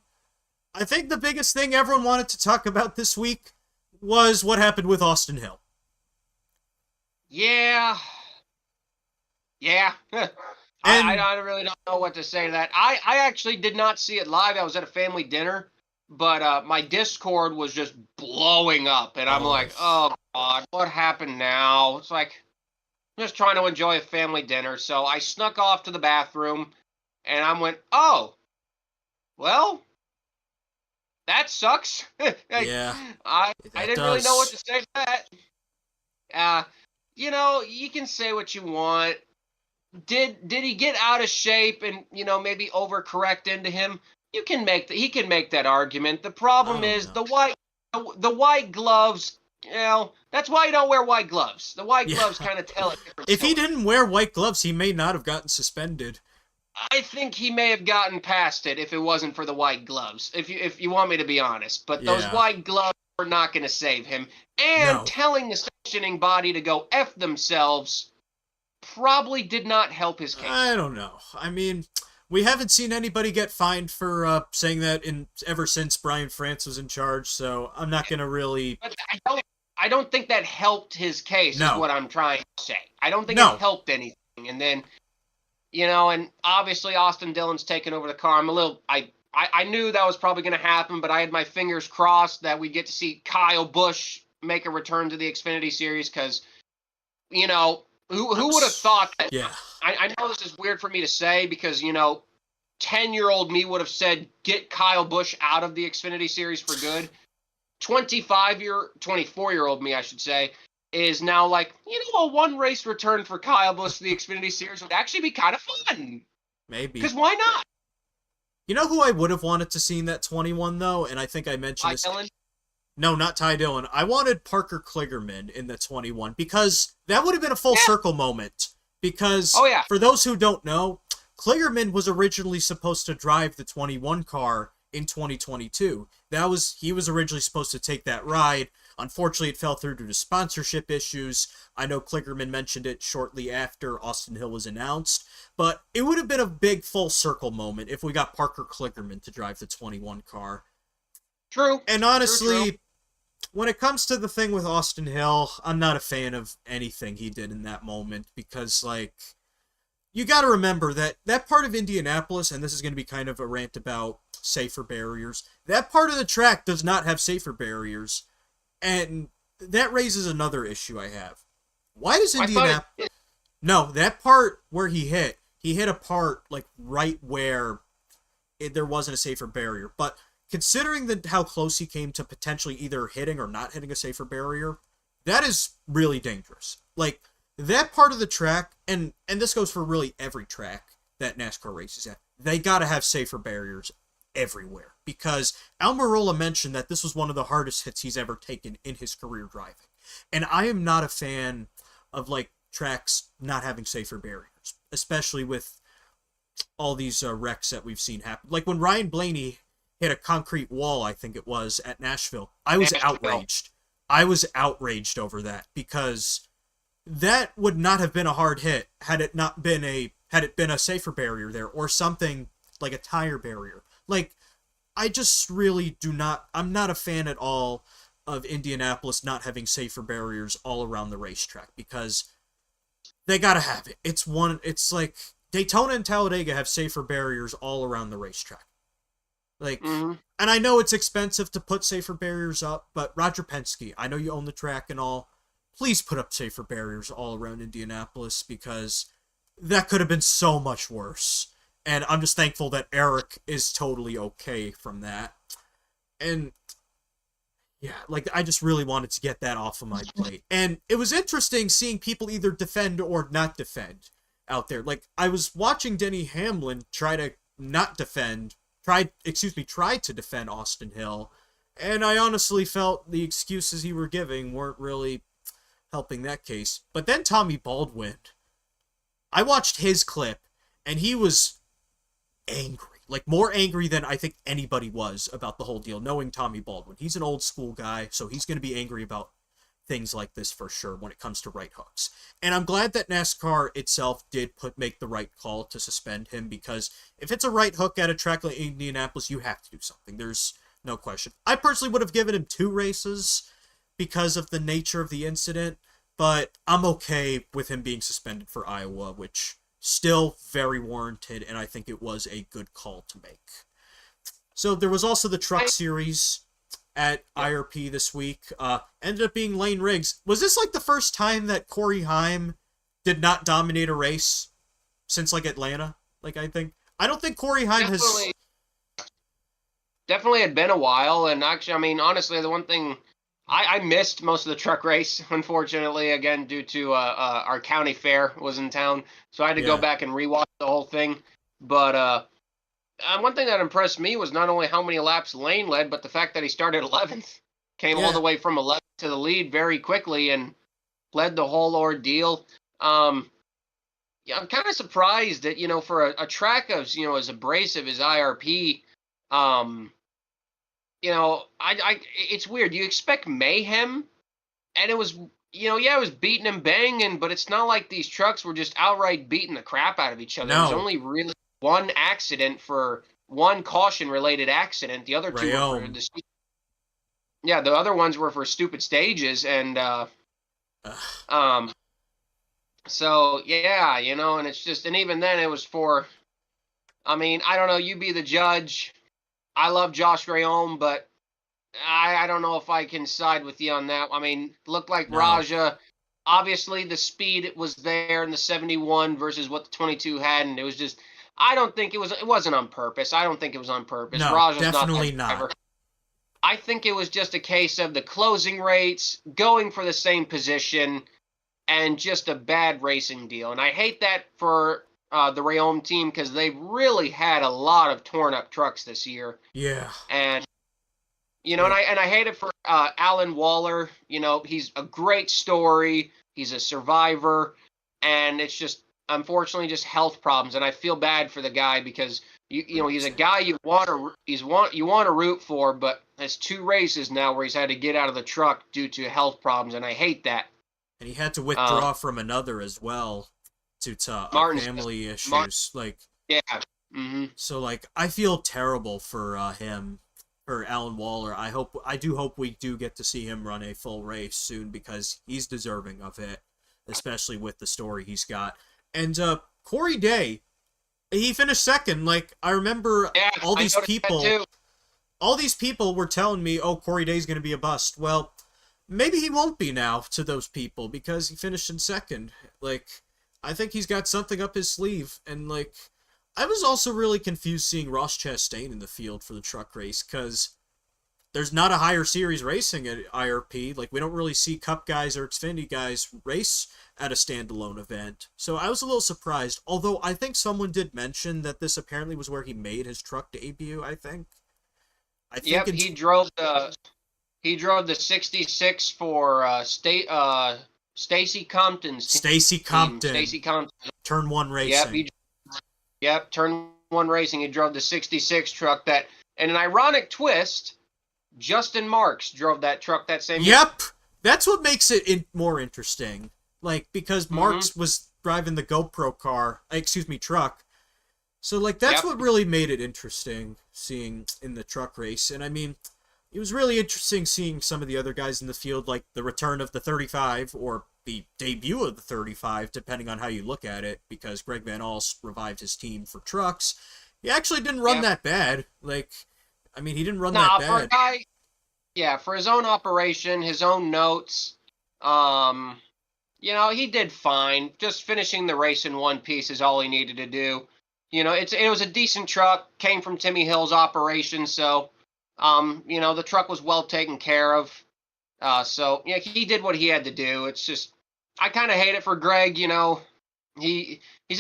Speaker 1: I think the biggest thing everyone wanted to talk about this week was what happened with Austin Hill.
Speaker 3: Yeah. I really don't know what to say to that. I actually did not see it live. I was at a family dinner, but my Discord was just blowing up, and I'm like, oh, God, what happened now? It's like, I'm just trying to enjoy a family dinner, so I snuck off to the bathroom, and I went, oh, well, that sucks.
Speaker 1: Yeah.
Speaker 3: I didn't really know what to say to that. You can say what you want. Did he get out of shape and, maybe overcorrect into him? He can make that argument. The problem is the white gloves, that's why you don't wear white gloves. The white gloves kind of tell it.
Speaker 1: If he didn't wear white gloves, he may not have gotten suspended.
Speaker 3: I think he may have gotten past it if it wasn't for the white gloves, if you want me to be honest. But those white gloves are not going to save him. And telling the sanctioning body to go F themselves probably did not help his case.
Speaker 1: I don't know. I mean, we haven't seen anybody get fined for saying that ever since Brian France was in charge, so I'm not going to really...
Speaker 3: But I don't think that helped his case, is what I'm trying to say. I don't think it helped anything. And then, and obviously Austin Dillon's taken over the car. I knew that was probably going to happen, but I had my fingers crossed that we'd get to see Kyle Busch make a return to the Xfinity Series, because, who would have thought that?
Speaker 1: Yeah.
Speaker 3: I know this is weird for me to say because, 10-year-old me would have said, get Kyle Busch out of the Xfinity Series for good. 24-year-old me, I should say, is now like, a one-race return for Kyle Busch to the Xfinity Series would actually be kind of fun.
Speaker 1: Maybe.
Speaker 3: Because why not?
Speaker 1: You know who I would have wanted to see in that 21, though? And I think I mentioned this.
Speaker 3: Ty Dillon?
Speaker 1: No, not Ty Dillon. I wanted Parker Kligerman in the 21 because that would have been a full circle moment. Because for those who don't know, Kligerman was originally supposed to drive the 21 car in 2022. He was originally supposed to take that ride. Unfortunately, it fell through due to sponsorship issues. I know Kligerman mentioned it shortly after Austin Hill was announced, but it would have been a big full circle moment if we got Parker Kligerman to drive the 21 car.
Speaker 3: True.
Speaker 1: And honestly,
Speaker 3: True.
Speaker 1: when it comes to the thing with Austin Hill, I'm not a fan of anything he did in that moment because, like, you got to remember that part of Indianapolis, and this is going to be kind of a rant about safer barriers, that part of the track does not have safer barriers. And that raises another issue I have. Why does Indianapolis... No, that part where he hit a part, like, right where there wasn't a safer barrier. But considering how close he came to potentially either hitting or not hitting a safer barrier, that is really dangerous. Like, that part of the track, and this goes for really every track that NASCAR races at, they gotta have safer barriers everywhere. Because Almirola mentioned that this was one of the hardest hits he's ever taken in his career driving. And I am not a fan of, like, tracks not having safer barriers, especially with all these wrecks that we've seen happen. Like when Ryan Blaney hit a concrete wall, I think it was, at Nashville. I was outraged. I was outraged over that because that would not have been a hard hit had it been a safer barrier there or something like a tire barrier. Like, I just really I'm not a fan at all of Indianapolis not having safer barriers all around the racetrack because they gotta have it. It's like Daytona and Talladega have safer barriers all around the racetrack. Like, and I know it's expensive to put safer barriers up, but Roger Penske, I know you own the track and all, please put up safer barriers all around Indianapolis because that could have been so much worse. And I'm just thankful that Aric is totally okay from that. And yeah, like, I just really wanted to get that off of my plate. And it was interesting seeing people either defend or not defend out there. Like, I was watching Denny Hamlin try to defend Austin Hill. And I honestly felt the excuses he were giving weren't really helping that case. But then Tommy Baldwin, I watched his clip, and he was angry. Like, more angry than I think anybody was about the whole deal, knowing Tommy Baldwin. He's an old school guy, so he's going to be angry about things like this for sure when it comes to right hooks. And I'm glad that NASCAR itself did make the right call to suspend him, because if it's a right hook at a track like Indianapolis, you have to do something. There's no question. I personally would have given him 2 races because of the nature of the incident, but I'm okay with him being suspended for Iowa, which still very warranted, and I think it was a good call to make. So there was also the Truck Series at IRP this week. Ended up being Lane Riggs. Was this like the first time that Corey Haim did not dominate a race since like Atlanta? Like, I don't think Corey Haim has...
Speaker 3: Definitely had been a while, and actually, I mean, honestly, the one thing... I missed most of the truck race, unfortunately, again, due to our county fair was in town. So I had to go back and rewatch the whole thing. But one thing that impressed me was not only how many laps Lane led, but the fact that he started 11th. Came all the way from 11th to the lead very quickly and led the whole ordeal. I'm kind of surprised that, for a track as, as abrasive as IRP, it's weird. You expect mayhem, and it was, it was beating and banging, but it's not like these trucks were just outright beating the crap out of each other.
Speaker 1: No.
Speaker 3: There's only really one caution-related accident. The other two were for the other ones were for stupid stages, and so yeah, and it's just, and even then it was for, I mean, I don't know. You be the judge. I love Josh Rayom, but I don't know if I can side with you on that. I mean, looked like Raja. Obviously, the speed was there in the 71 versus what the 22 had, and it was just, I don't think it wasn't on purpose. I don't think it was on purpose.
Speaker 1: No,
Speaker 3: Raja's
Speaker 1: definitely
Speaker 3: not. I think it was just a case of the closing rates, going for the same position, and just a bad racing deal. And I hate that for the Rayom team, because they've really had a lot of torn up trucks this year.
Speaker 1: Yeah.
Speaker 3: And and I hate it for Alan Waller. He's a great story. He's a survivor, and it's just, unfortunately, just health problems. And I feel bad for the guy because He's a guy you want to root for, but has 2 races now where he's had to get out of the truck due to health problems, and I hate that.
Speaker 1: And he had to withdraw from another as well due to family issues.
Speaker 3: Yeah. Mm-hmm.
Speaker 1: So I feel terrible for him, for Alan Waller. I do hope we do get to see him run a full race soon because he's deserving of it, especially with the story he's got. And Corey Day, he finished second. I remember all these people were telling me, "Oh, Corey Day's going to be a bust." Well, maybe he won't be now to those people because he finished in second. I think he's got something up his sleeve, and I was also really confused seeing Ross Chastain in the field for the truck race because there's not a higher series racing at IRP. We don't really see Cup guys or Xfinity guys race at a standalone event. So I was a little surprised, although I think someone did mention that this apparently was where he made his truck debut, I think.
Speaker 3: Yep, he drove the 66 for Stacy Compton's team.
Speaker 1: Stacy Compton.
Speaker 3: Stacy Compton.
Speaker 1: Turn 1 racing.
Speaker 3: Yep, Turn 1 racing. He drove the 66 truck that, and an ironic twist, Justin Marks drove that truck that same year.
Speaker 1: Yep! That's what makes it more interesting. Because Marks was driving the GoPro truck. So, that's what really made it interesting, seeing in the truck race. And, it was really interesting seeing some of the other guys in the field, the return of the 35, or the debut of the 35, depending on how you look at it, because Greg Van Alst revived his team for trucks. He actually didn't run that bad. He didn't run that bad.
Speaker 3: For a guy, for his own operation, his own notes, he did fine. Just finishing the race in one piece is all he needed to do. It was a decent truck, came from Timmy Hill's operation, so, the truck was well taken care of. So, he did what he had to do. It's just, I kind of hate it for Greg, he's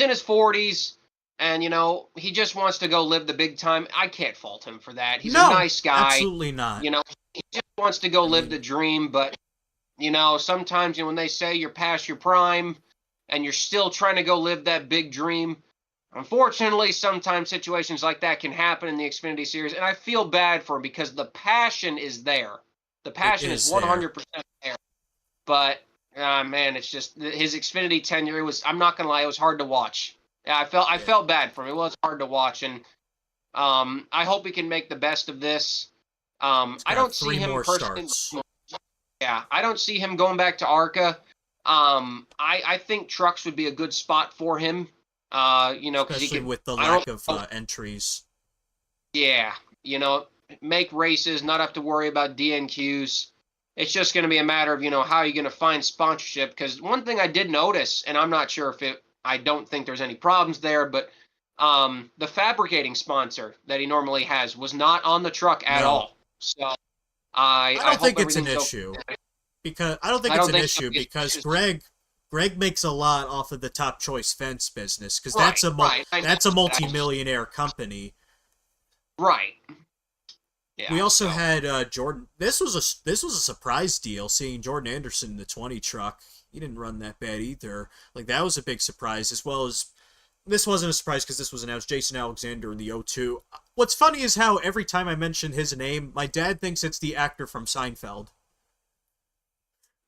Speaker 3: in his 40s, and, he just wants to go live the big time. I can't fault him for that. He's a nice guy.
Speaker 1: Absolutely not.
Speaker 3: He just wants to go live the dream, but, sometimes when they say you're past your prime and you're still trying to go live that big dream, unfortunately, sometimes situations like that can happen in the Xfinity Series, and I feel bad for him because the passion is there. The passion is 100% there. But, man, it's just his Xfinity tenure. I'm not going to lie, it was hard to watch. Yeah, I felt bad for him. It was hard to watch, and I hope he can make the best of this. I don't see him personally. Yeah, I don't see him going back to ARCA. I think trucks would be a good spot for him.
Speaker 1: Especially with the lack of entries.
Speaker 3: Yeah, make races, not have to worry about DNQs. It's just going to be a matter of, how you're going to find sponsorship. Because one thing I did notice, and I'm not sure I don't think there's any problems there, but the fabricating sponsor that he normally has was not on the truck at all. So I
Speaker 1: don't think it's an issue. Because I don't think it's an issue because Greg makes a lot off of the Top Choice Fence business because that's a multi-millionaire company.
Speaker 3: Right. Yeah,
Speaker 1: we also had Jordan. This was a surprise deal seeing Jordan Anderson in the 20 truck. He didn't run that bad either. That was a big surprise, as well as this wasn't a surprise because this was announced. Jason Alexander in the 02. What's funny is how every time I mention his name, my dad thinks it's the actor from Seinfeld.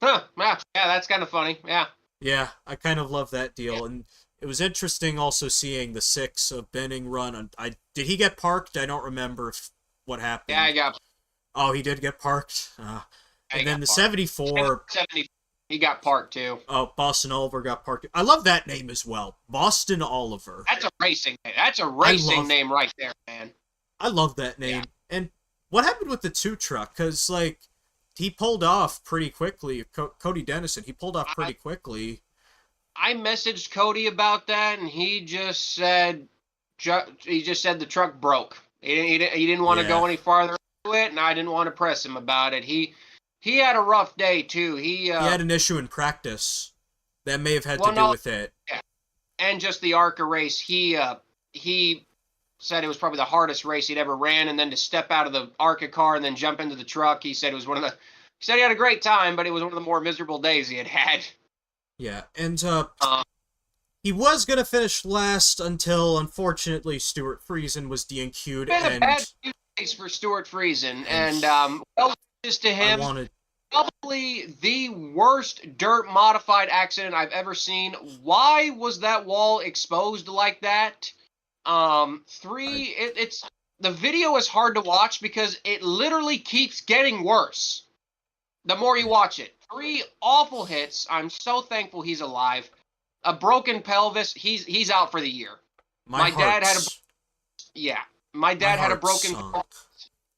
Speaker 3: Huh? Yeah, that's kind of funny. Yeah.
Speaker 1: Yeah, I kind of love that deal, and it was interesting also seeing the 6 of Benning run. Did he get parked? I don't remember what happened.
Speaker 3: Yeah, I got.
Speaker 1: Oh, he did get parked. And then the 74.
Speaker 3: He got parked too.
Speaker 1: Oh, Boston Oliver got parked. I love that name as well, Boston Oliver.
Speaker 3: That's a racing name. That's a racing name right there, man.
Speaker 1: I love that name. Yeah. And what happened with the 2 truck? Because he pulled off pretty quickly. Cody Dennison, he pulled off pretty quickly.
Speaker 3: I messaged Cody about that, and he just said the truck broke. He didn't want to go any farther into it, and I didn't want to press him about it. He had a rough day too. He
Speaker 1: had an issue in practice that may have had to do with it.
Speaker 3: Yeah, and just the ARCA race. He said it was probably the hardest race he'd ever ran, and then to step out of the ARCA car and then jump into the truck, he said it was he said he had a great time, but it was one of the more miserable days he had had.
Speaker 1: Yeah, and He was going to finish last until, unfortunately, Stuart Friesen was DNQ'd.
Speaker 3: Been a bad
Speaker 1: And
Speaker 3: few days for Stuart Friesen, and well wishes to
Speaker 1: I
Speaker 3: him.
Speaker 1: wanted...
Speaker 3: Probably the worst dirt modified accident I've ever seen. Why was that wall exposed like that? It's the video is hard to watch because it literally keeps getting worse the more you watch it. 3 awful hits. I'm so thankful he's alive. A broken pelvis. He's out for the year. My dad had a broken
Speaker 1: sunk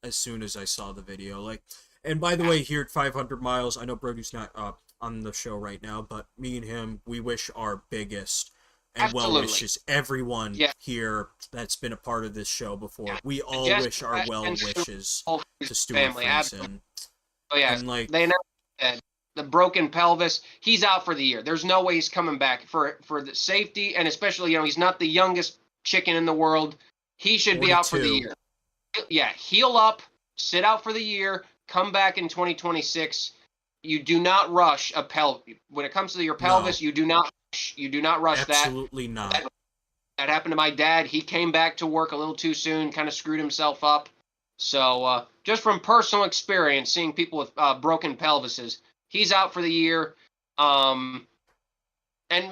Speaker 1: as soon as I saw the video. Like, and by the way, here at 500 miles, I know Brody's not on the show right now, but me and him, we wish our biggest and well wishes everyone here that's been a part of this show before. Yeah. We all wish our well wishes to Stuart Friesen.
Speaker 3: Oh yeah, and like they announced that the broken pelvis, he's out for the year. There's no way he's coming back for the safety, and especially he's not the youngest chicken in the world. He should 42. Be out for the year. Yeah, heal up, sit out for the year, come back in 2026. You do not rush a pelvis. When it comes to your pelvis, you do not rush that.
Speaker 1: Absolutely not.
Speaker 3: That happened to my dad. He came back to work a little too soon, kind of screwed himself up. So just from personal experience, seeing people with broken pelvises, he's out for the year. And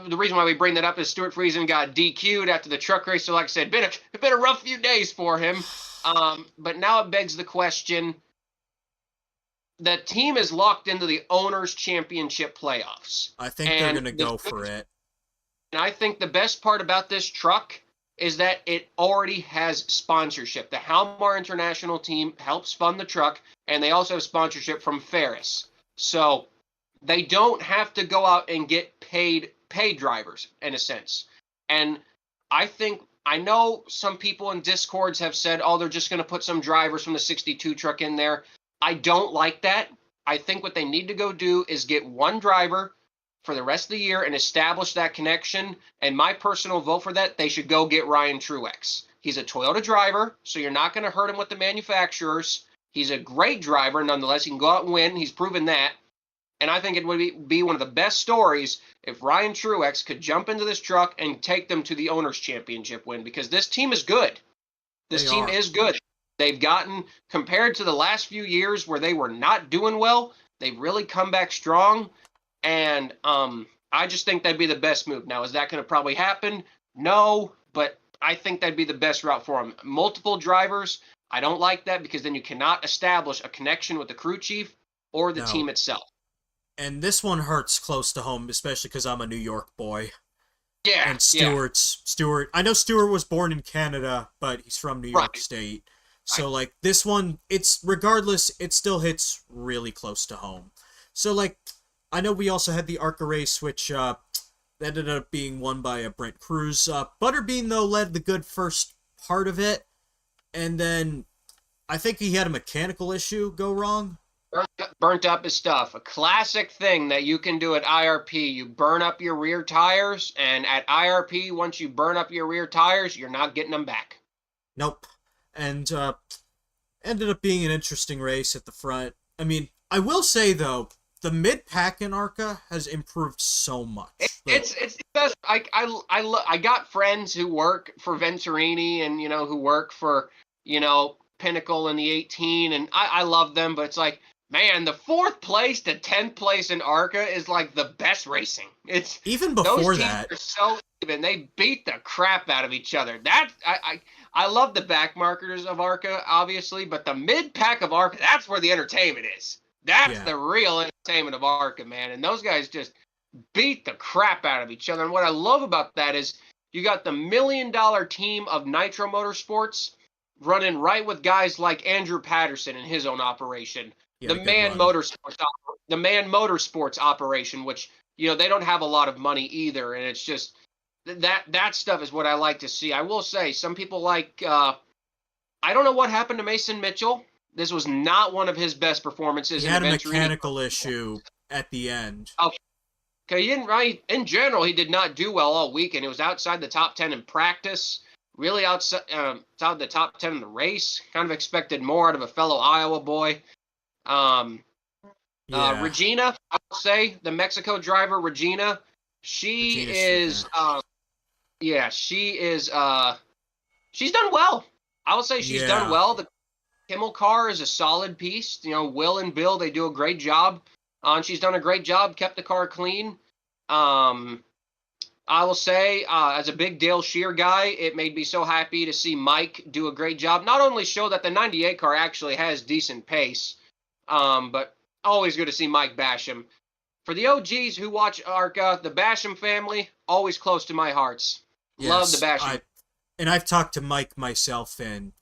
Speaker 3: the reason why we bring that up is Stuart Friesen got DQ'd after the truck race. So like I said, it's been a rough few days for him. But now it begs the question. The team is locked into the Owners' Championship playoffs.
Speaker 1: I think they're going to go for it.
Speaker 3: And I think the best part about this truck is that it already has sponsorship. The Halmar International team helps fund the truck, and they also have sponsorship from Ferris. So they don't have to go out and get paid drivers, in a sense. And I know some people in Discords have said, they're just going to put some drivers from the 62 truck in there. I don't like that. I think what they need to go do is get one driver for the rest of the year and establish that connection. And my personal vote for that, they should go get Ryan Truex. He's a Toyota driver, so you're not going to hurt him with the manufacturers. He's a great driver, nonetheless. He can go out and win. He's proven that. And I think it would be one of the best stories if Ryan Truex could jump into this truck and take them to the Owners' Championship win, because this team is good. This team is good. They've gotten, compared to the last few years where they were not doing well, they've really come back strong. And I just think that'd be the best move. Now, is that going to probably happen? No, but I think that'd be the best route for them. Multiple drivers, I don't like that, because then you cannot establish a connection with the crew chief or the team itself.
Speaker 1: And this one hurts close to home, especially because I'm a New York boy.
Speaker 3: Yeah.
Speaker 1: And Stuart, I know Stuart was born in Canada, but he's from New York State. So, like, this one, it's, regardless, it still hits really close to home. So, like, I know we also had the ARCA race, which ended up being won by Brent Cruz. Butterbean, though, led the good first part of it. And then I think he had a mechanical issue go wrong.
Speaker 3: Burnt up his stuff. A classic thing that you can do at IRP. You burn up your rear tires, and at IRP, once you burn up your rear tires, you're not getting them back.
Speaker 1: Nope. And ended up being an interesting race at the front. I mean, I will say, though, the mid-pack in ARCA has improved so much.
Speaker 3: It's best. I got friends who work for Venturini and, who work for, Pinnacle in the 18, and I love them, but it's like, man, the 4th place to 10th place in ARCA is like the best racing. It's
Speaker 1: even before
Speaker 3: those teams are so even. They beat the crap out of each other. I love the back markers of ARCA, obviously, but the mid-pack of ARCA, that's where the entertainment is. That's the real entertainment of ARCA, man. And those guys just beat the crap out of each other. And what I love about that is you got the $1 million team of Nitro Motorsports running right with guys like Andrew Patterson in his own operation. The Man Motorsports operation, which, they don't have a lot of money either. And it's just that stuff is what I like to see. I will say some people like, I don't know what happened to Mason Mitchell. This was not one of his best performances.
Speaker 1: He had a mechanical issue at the end.
Speaker 3: Okay, he didn't, right? In general, he did not do well all weekend. It was outside the top 10 in practice, really outside the top 10 in the race. Kind of expected more out of a fellow Iowa boy. Regina, I will say, the Mexico driver, Regina, she is Yeah, she is. She's done well. I will say she's done
Speaker 1: Yeah.
Speaker 3: well. The Kimmel car is a solid piece. Will and Bill, they do a great job. And she's done a great job, kept the car clean. I will say, as a big Dale Shear guy, it made me so happy to see Mike do a great job. Not only show that the 98 car actually has decent pace, but always good to see Mike Basham. For the OGs who watch ARCA, the Basham family, always close to my hearts. Love the Basham.
Speaker 1: And I've talked to Mike myself, and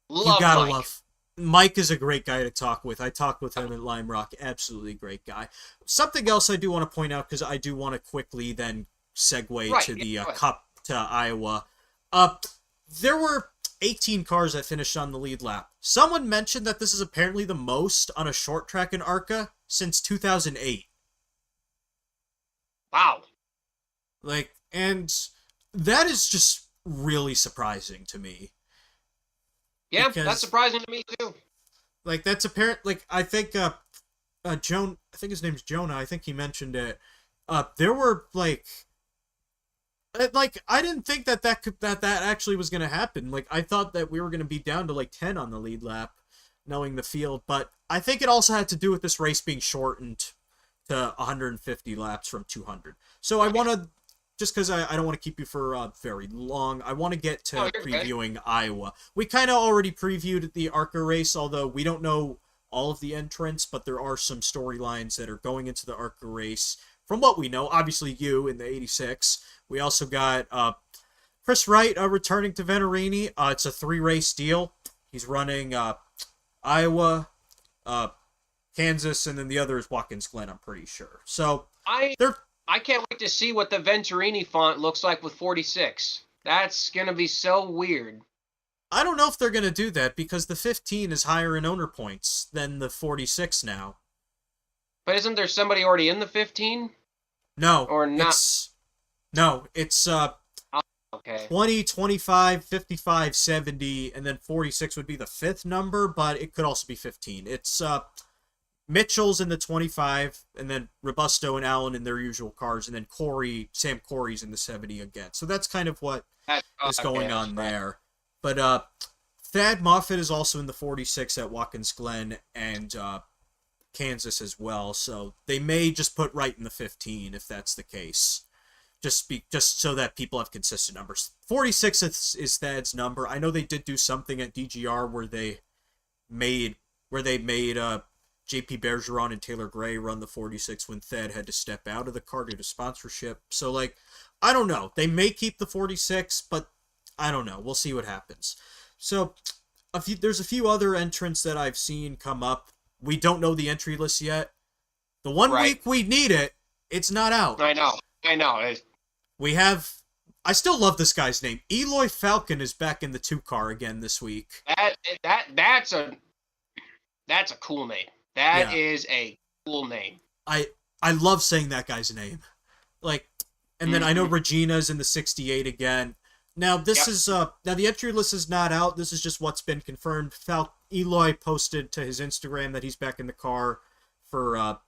Speaker 1: you
Speaker 3: Love
Speaker 1: gotta
Speaker 3: Mike.
Speaker 1: love. Mike is a great guy to talk with. I talked with him at Lime Rock. Absolutely great guy. Something else I do want to point out, because I do want to quickly then segue to the Cup to Iowa. There were 18 cars that finished on the lead lap. Someone mentioned that this is apparently the most on a short track in ARCA since 2008.
Speaker 3: Wow.
Speaker 1: And that is just really surprising to me.
Speaker 3: Yeah,
Speaker 1: Because,
Speaker 3: that's surprising to me too.
Speaker 1: That's apparent. I think Joan. I think his name's Jonah. I think he mentioned it. There were I didn't think that actually was gonna happen. I thought that we were gonna be down to 10 on the lead lap, knowing the field. But I think it also had to do with this race being shortened to 150 laps from 200. So I want to. Just because I don't want to keep you for very long, I want to get to previewing Iowa. We kind of already previewed the ARCA race, although we don't know all of the entrants, but there are some storylines that are going into the ARCA race. From what we know, obviously you in the 86. We also got Chris Wright returning to Venerini. It's a 3-race deal. He's running Iowa, Kansas, and then the other is Watkins Glen, I'm pretty sure. So
Speaker 3: I can't wait to see what the Venturini font looks like with 46. That's going to be so weird.
Speaker 1: I don't know if they're going to do that because the 15 is higher in owner points than the 46 now.
Speaker 3: But isn't there somebody already in the 15?
Speaker 1: No.
Speaker 3: Or not?
Speaker 1: It's
Speaker 3: okay.
Speaker 1: 20, 25, 55, 70, and then 46 would be the 5th number, but it could also be 15. It's Mitchell's in the 25, and then Robusto and Allen in their usual cars, and then Sam Corey's in the 70 again. So that's kind of what is going on there. But Thad Moffitt is also in the 46 at Watkins Glen and Kansas as well. So they may just put Wright in the 15 if that's the case. Just so that people have consistent numbers. 46 is Thad's number. I know they did do something at DGR where they made JP Bergeron and Taylor Gray run the 46 when Thad had to step out of the car due to sponsorship. So, I don't know. They may keep the 46, but I don't know. We'll see what happens. So, there's a few other entrants that I've seen come up. We don't know the entry list yet. The one week we need it, it's not out.
Speaker 3: I know.
Speaker 1: I still love this guy's name. Eloy Falcon is back in the 2 car again this week.
Speaker 3: That's a cool name. That is a cool name.
Speaker 1: I love saying that guy's name. And then I know Regina's in the 68 again. Now this is now the entry list is not out. This is just what's been confirmed. Eloy posted to his Instagram that he's back in the car for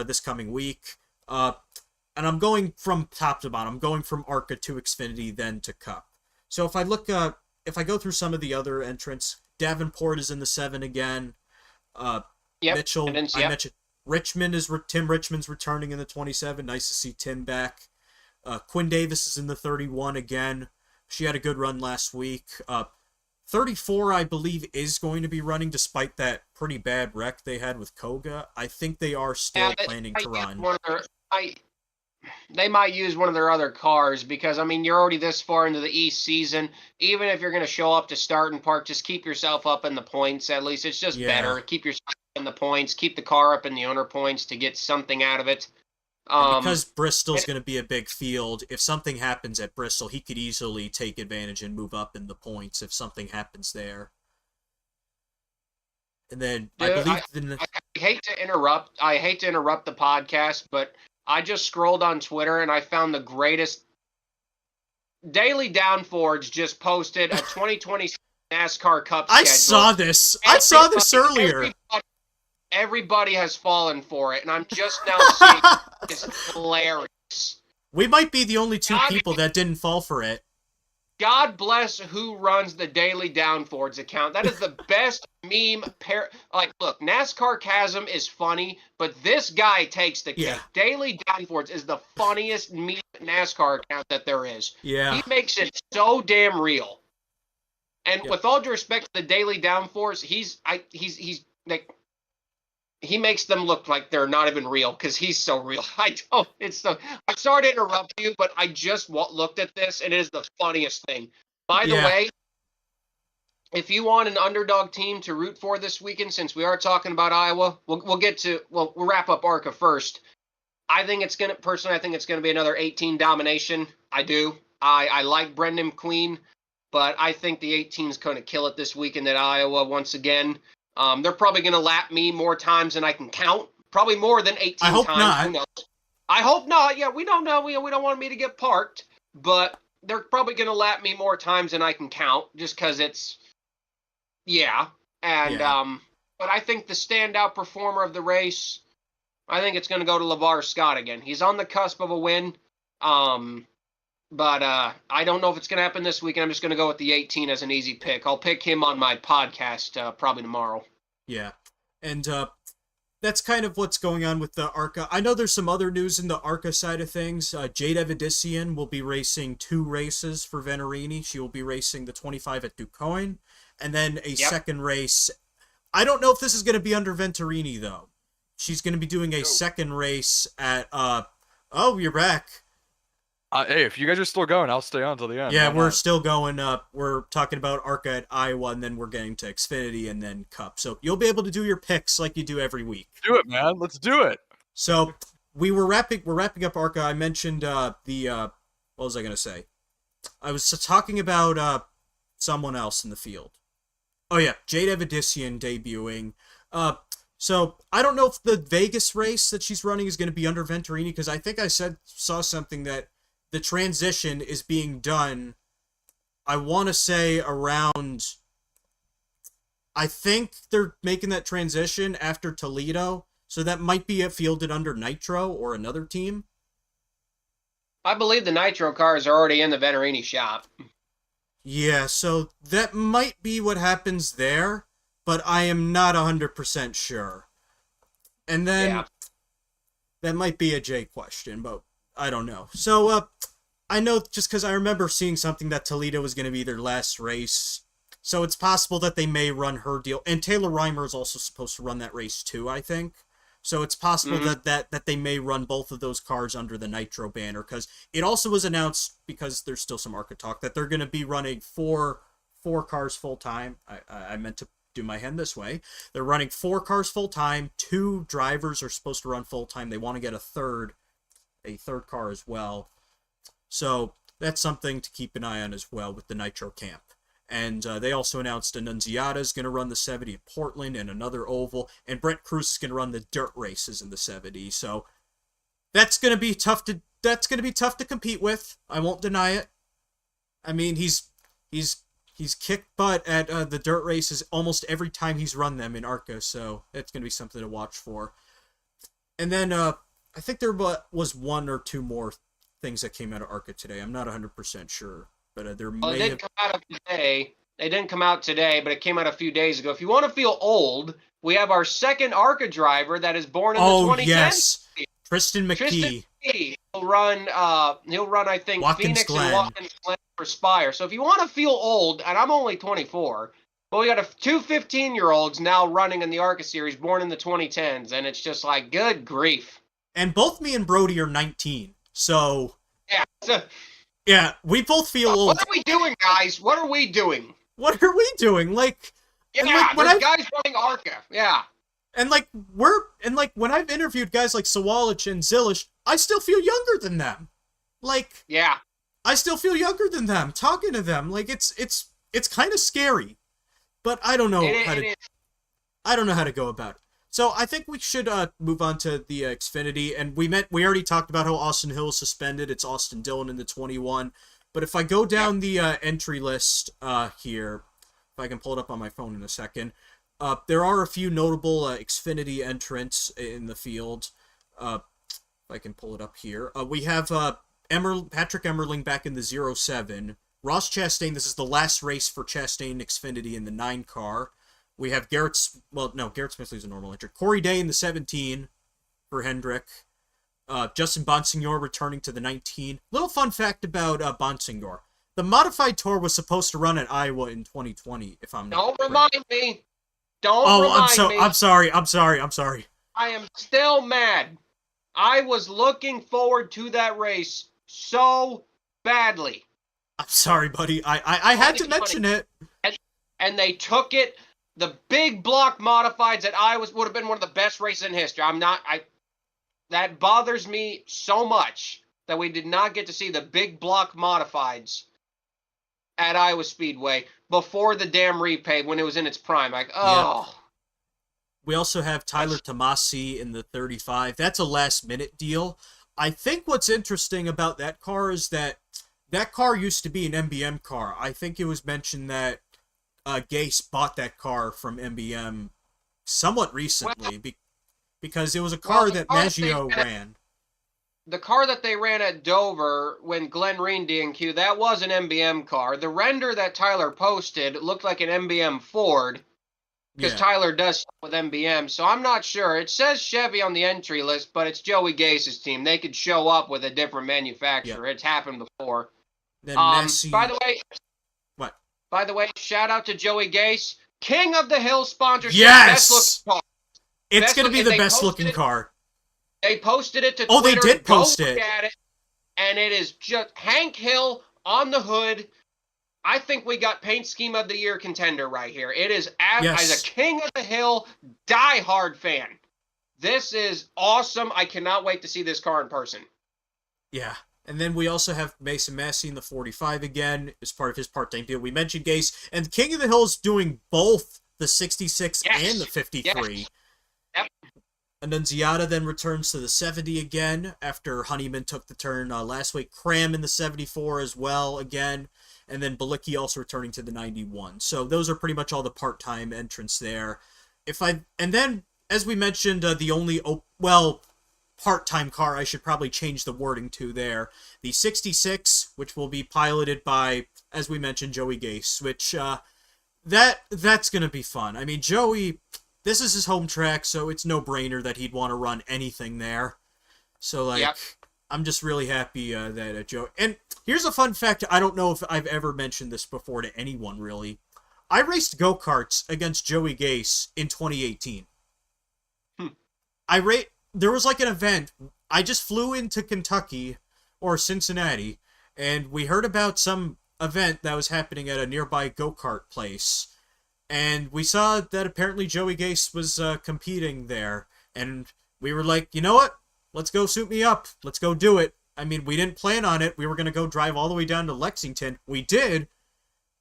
Speaker 1: this coming week. And I'm going from top to bottom. I'm going from ARCA to Xfinity, then to Cup. So if I go through some of the other entrants, Davenport is in the 7 again. Mitchell, I mentioned Tim Richmond's returning in the 27. Nice to see Tim back. Quinn Davis is in the 31 again. She had a good run last week. 34, I believe, is going to be running despite that pretty bad wreck they had with Koga. I think they are still planning to run.
Speaker 3: They might use one of their other cars because, you're already this far into the East season. Even if you're going to show up to start and park, just keep yourself up in the points at least. It's just better. Keep yourself in the points. Keep the car up in the owner points to get something out of it.
Speaker 1: Because Bristol's going to be a big field, if something happens at Bristol, he could easily take advantage and move up in the points if something happens there. And then I
Speaker 3: hate to interrupt the podcast, but I just scrolled on Twitter and I found the greatest. Daily Downforge just posted a 2020 NASCAR Cup schedule.
Speaker 1: I saw this earlier.
Speaker 3: Everybody has fallen for it, and I'm just now seeing it's hilarious.
Speaker 1: We might be the only two people that didn't fall for it.
Speaker 3: God bless who runs the Daily Downfords account. That is the best meme like, look, NASCAR Chasm is funny, but this guy takes the cake.
Speaker 1: Yeah.
Speaker 3: Daily Downfords is the funniest meme NASCAR account that there is.
Speaker 1: Yeah.
Speaker 3: He makes it so damn real. And with all due respect to the Daily Downforce, he's like, he makes them look like they're not even real because he's so real. I'm sorry to interrupt you, but I just looked at this and it is the funniest thing. By the way, if you want an underdog team to root for this weekend, since we are talking about Iowa, we'll wrap up ARCA first. I think it's going to be another 18 domination. I do. I like Brendan McQueen, but I think the 18 is going to kill it this weekend at Iowa once again. They're probably going to lap me more times than I can count. Probably more than 18
Speaker 1: I hope
Speaker 3: times.
Speaker 1: not.
Speaker 3: Who knows? I hope not. Yeah, we don't know. We don't want me to get parked, but they're probably going to lap me more times than I can count just because it's, And, but I think the standout performer of the race, I think it's going to go to LeVar Scott again. He's on the cusp of a win. But I don't know if it's going to happen this weekend. I'm just going to go with the 18 as an easy pick. I'll pick him on my podcast probably tomorrow.
Speaker 1: Yeah, and that's kind of what's going on with the ARCA. I know there's some other news in the ARCA side of things. Jade Evadisian will be racing 2 races for Venerini. She will be racing the 25 at DuQuoin, and then a second race. I don't know if this is going to be under Venturini, though. She's going to be doing a second race at... oh, you're back.
Speaker 2: Hey, if you guys are still going, I'll stay on till the end.
Speaker 1: Yeah, we're still going up. We're talking about ARCA at Iowa, and then we're getting to Xfinity and then Cup. So you'll be able to do your picks like you do every week.
Speaker 2: Do it, man. Let's do it.
Speaker 1: So we're wrapping up ARCA. I mentioned what was I going to say? I was talking about someone else in the field. Oh, yeah, Jade Evadisian debuting. So I don't know if the Vegas race that she's running is going to be under Venturini, because I think I saw something that the transition is being done, I want to say around, I think they're making that transition after Toledo, so that might be fielded under Nitro or another team.
Speaker 3: I believe the Nitro cars are already in the Venturini shop.
Speaker 1: Yeah, so that might be what happens there, but I am not 100% sure. And then, that might be a Jay question, but I don't know. So, I know just because I remember seeing something that Toledo was going to be their last race. So it's possible that they may run her deal. And Taylor Reimer is also supposed to run that race too, I think. So it's possible that they may run both of those cars under the Nitro banner. Because it also was announced, because there's still some ARCA talk, that they're going to be running four cars full-time. I meant to do my hand this way. They're running 4 cars full-time. 2 drivers are supposed to run full-time. They want to get a third car as well. So that's something to keep an eye on as well with the Nitro camp. And they also announced Annunziata is going to run the 70 at Portland and another oval. And Brent Cruz is going to run the dirt races in the 70. So that's going to be tough to compete with. I won't deny it. I mean, he's kicked butt at the dirt races almost every time he's run them in ARCA. So that's going to be something to watch for. And then I think there was 1 or 2 more things that came out of ARCA today. I'm not 100% sure, but there may
Speaker 3: have... come out today. They didn't come out today, but it came out a few days ago. If you want to feel old, we have our second ARCA driver that is born in the 2010s.
Speaker 1: Yes, Tristan McKee.
Speaker 3: He'll run, I think,
Speaker 1: Watkins
Speaker 3: Phoenix
Speaker 1: Glen.
Speaker 3: and Watkins Glen for Spire. So if you want to feel old, and I'm only 24, but we got 2 15-year-olds now running in the ARCA series born in the 2010s, and it's just like, good grief.
Speaker 1: And both me and Brody are 19. So,
Speaker 3: yeah,
Speaker 1: we both feel old.
Speaker 3: What are we doing, guys? What are we doing?
Speaker 1: What are we doing? Like,
Speaker 3: yeah, there's guys running ARCA. Yeah.
Speaker 1: And when I've interviewed guys like Sawalich and Zilish, I still feel younger than them. Like,
Speaker 3: yeah,
Speaker 1: I still feel younger than them talking to them. Like, it's kind of scary, but I don't know I don't know how to go about it. So I think we should move on to the Xfinity, and we already talked about how Austin Hill is suspended. It's Austin Dillon in the 21. But if I go down the entry list here, if I can pull it up on my phone in a second, there are a few notable Xfinity entrants in the field. If I can pull it up here. We have Patrick Emmerling back in the 07. Ross Chastain, this is the last race for Chastain Xfinity in the 9 car. We have Garrett Smithley's a normal entry. Corey Day in the 17 for Hendrick. Justin Bonsignor returning to the 19. Little fun fact about Bonsignor. The modified tour was supposed to run at Iowa in 2020, if I'm not
Speaker 3: Don't remind me. Don't remind me.
Speaker 1: I'm sorry.
Speaker 3: I am still mad. I was looking forward to that race so badly.
Speaker 1: I'm sorry, buddy. I had to mention it.
Speaker 3: And they took it. The big block modifieds at Iowa would have been one of the best races in history. That bothers me so much that we did not get to see the big block modifieds at Iowa Speedway before the damn repave when it was in its prime. Like, oh.
Speaker 1: Yeah. We also have Tyler Tomasi in the 35. That's a last-minute deal. I think what's interesting about that car is that car used to be an MBM car. I think it was mentioned that Gase bought that car from MBM somewhat recently because it was a car that Maggio ran.
Speaker 3: The car that they ran at Dover when Glenn Reen DNQ, that was an MBM car. The render that Tyler posted looked like an MBM Ford because Tyler does stuff with MBM, so I'm not sure. It says Chevy on the entry list, but it's Joey Gase's team. They could show up with a different manufacturer. It's happened before.
Speaker 1: Then
Speaker 3: by the way, shout out to Joey Gase, King of the Hill sponsorship.
Speaker 1: Yes,
Speaker 3: best looking car.
Speaker 1: It's going to be the best looking car.
Speaker 3: They posted it to Twitter.
Speaker 1: Oh, they did post
Speaker 3: it. Look at it. And it is just Hank Hill on the hood. I think we got paint scheme of the year contender right here. It is as a King of the Hill diehard fan. This is awesome. I cannot wait to see this car in person.
Speaker 1: Yeah. And then we also have Mason Massey in the 45 again as part of his part-time deal. We mentioned Gase. And King of the Hill is doing both the 66 and the 53.
Speaker 3: Yes. Yep.
Speaker 1: And then Ziada then returns to the 70 again after Honeyman took the turn last week. Cram in the 74 as well again. And then Balicki also returning to the 91. So those are pretty much all the part-time entrants there. And then, as we mentioned, the only, part-time car I should probably change the wording to there. The 66, which will be piloted by, as we mentioned, Joey Gase, which, that's going to be fun. I mean, Joey, this is his home track, so it's no-brainer that he'd want to run anything there. So, I'm just really happy that Joe... And here's a fun fact. I don't know if I've ever mentioned this before to anyone, really. I raced go-karts against Joey Gase in 2018. There was an event. I just flew into Kentucky or Cincinnati, and we heard about some event that was happening at a nearby go-kart place. And we saw that apparently Joey Gase was competing there. And we were like, you know what? Let's go suit me up. Let's go do it. I mean, we didn't plan on it. We were going to go drive all the way down to Lexington. We did.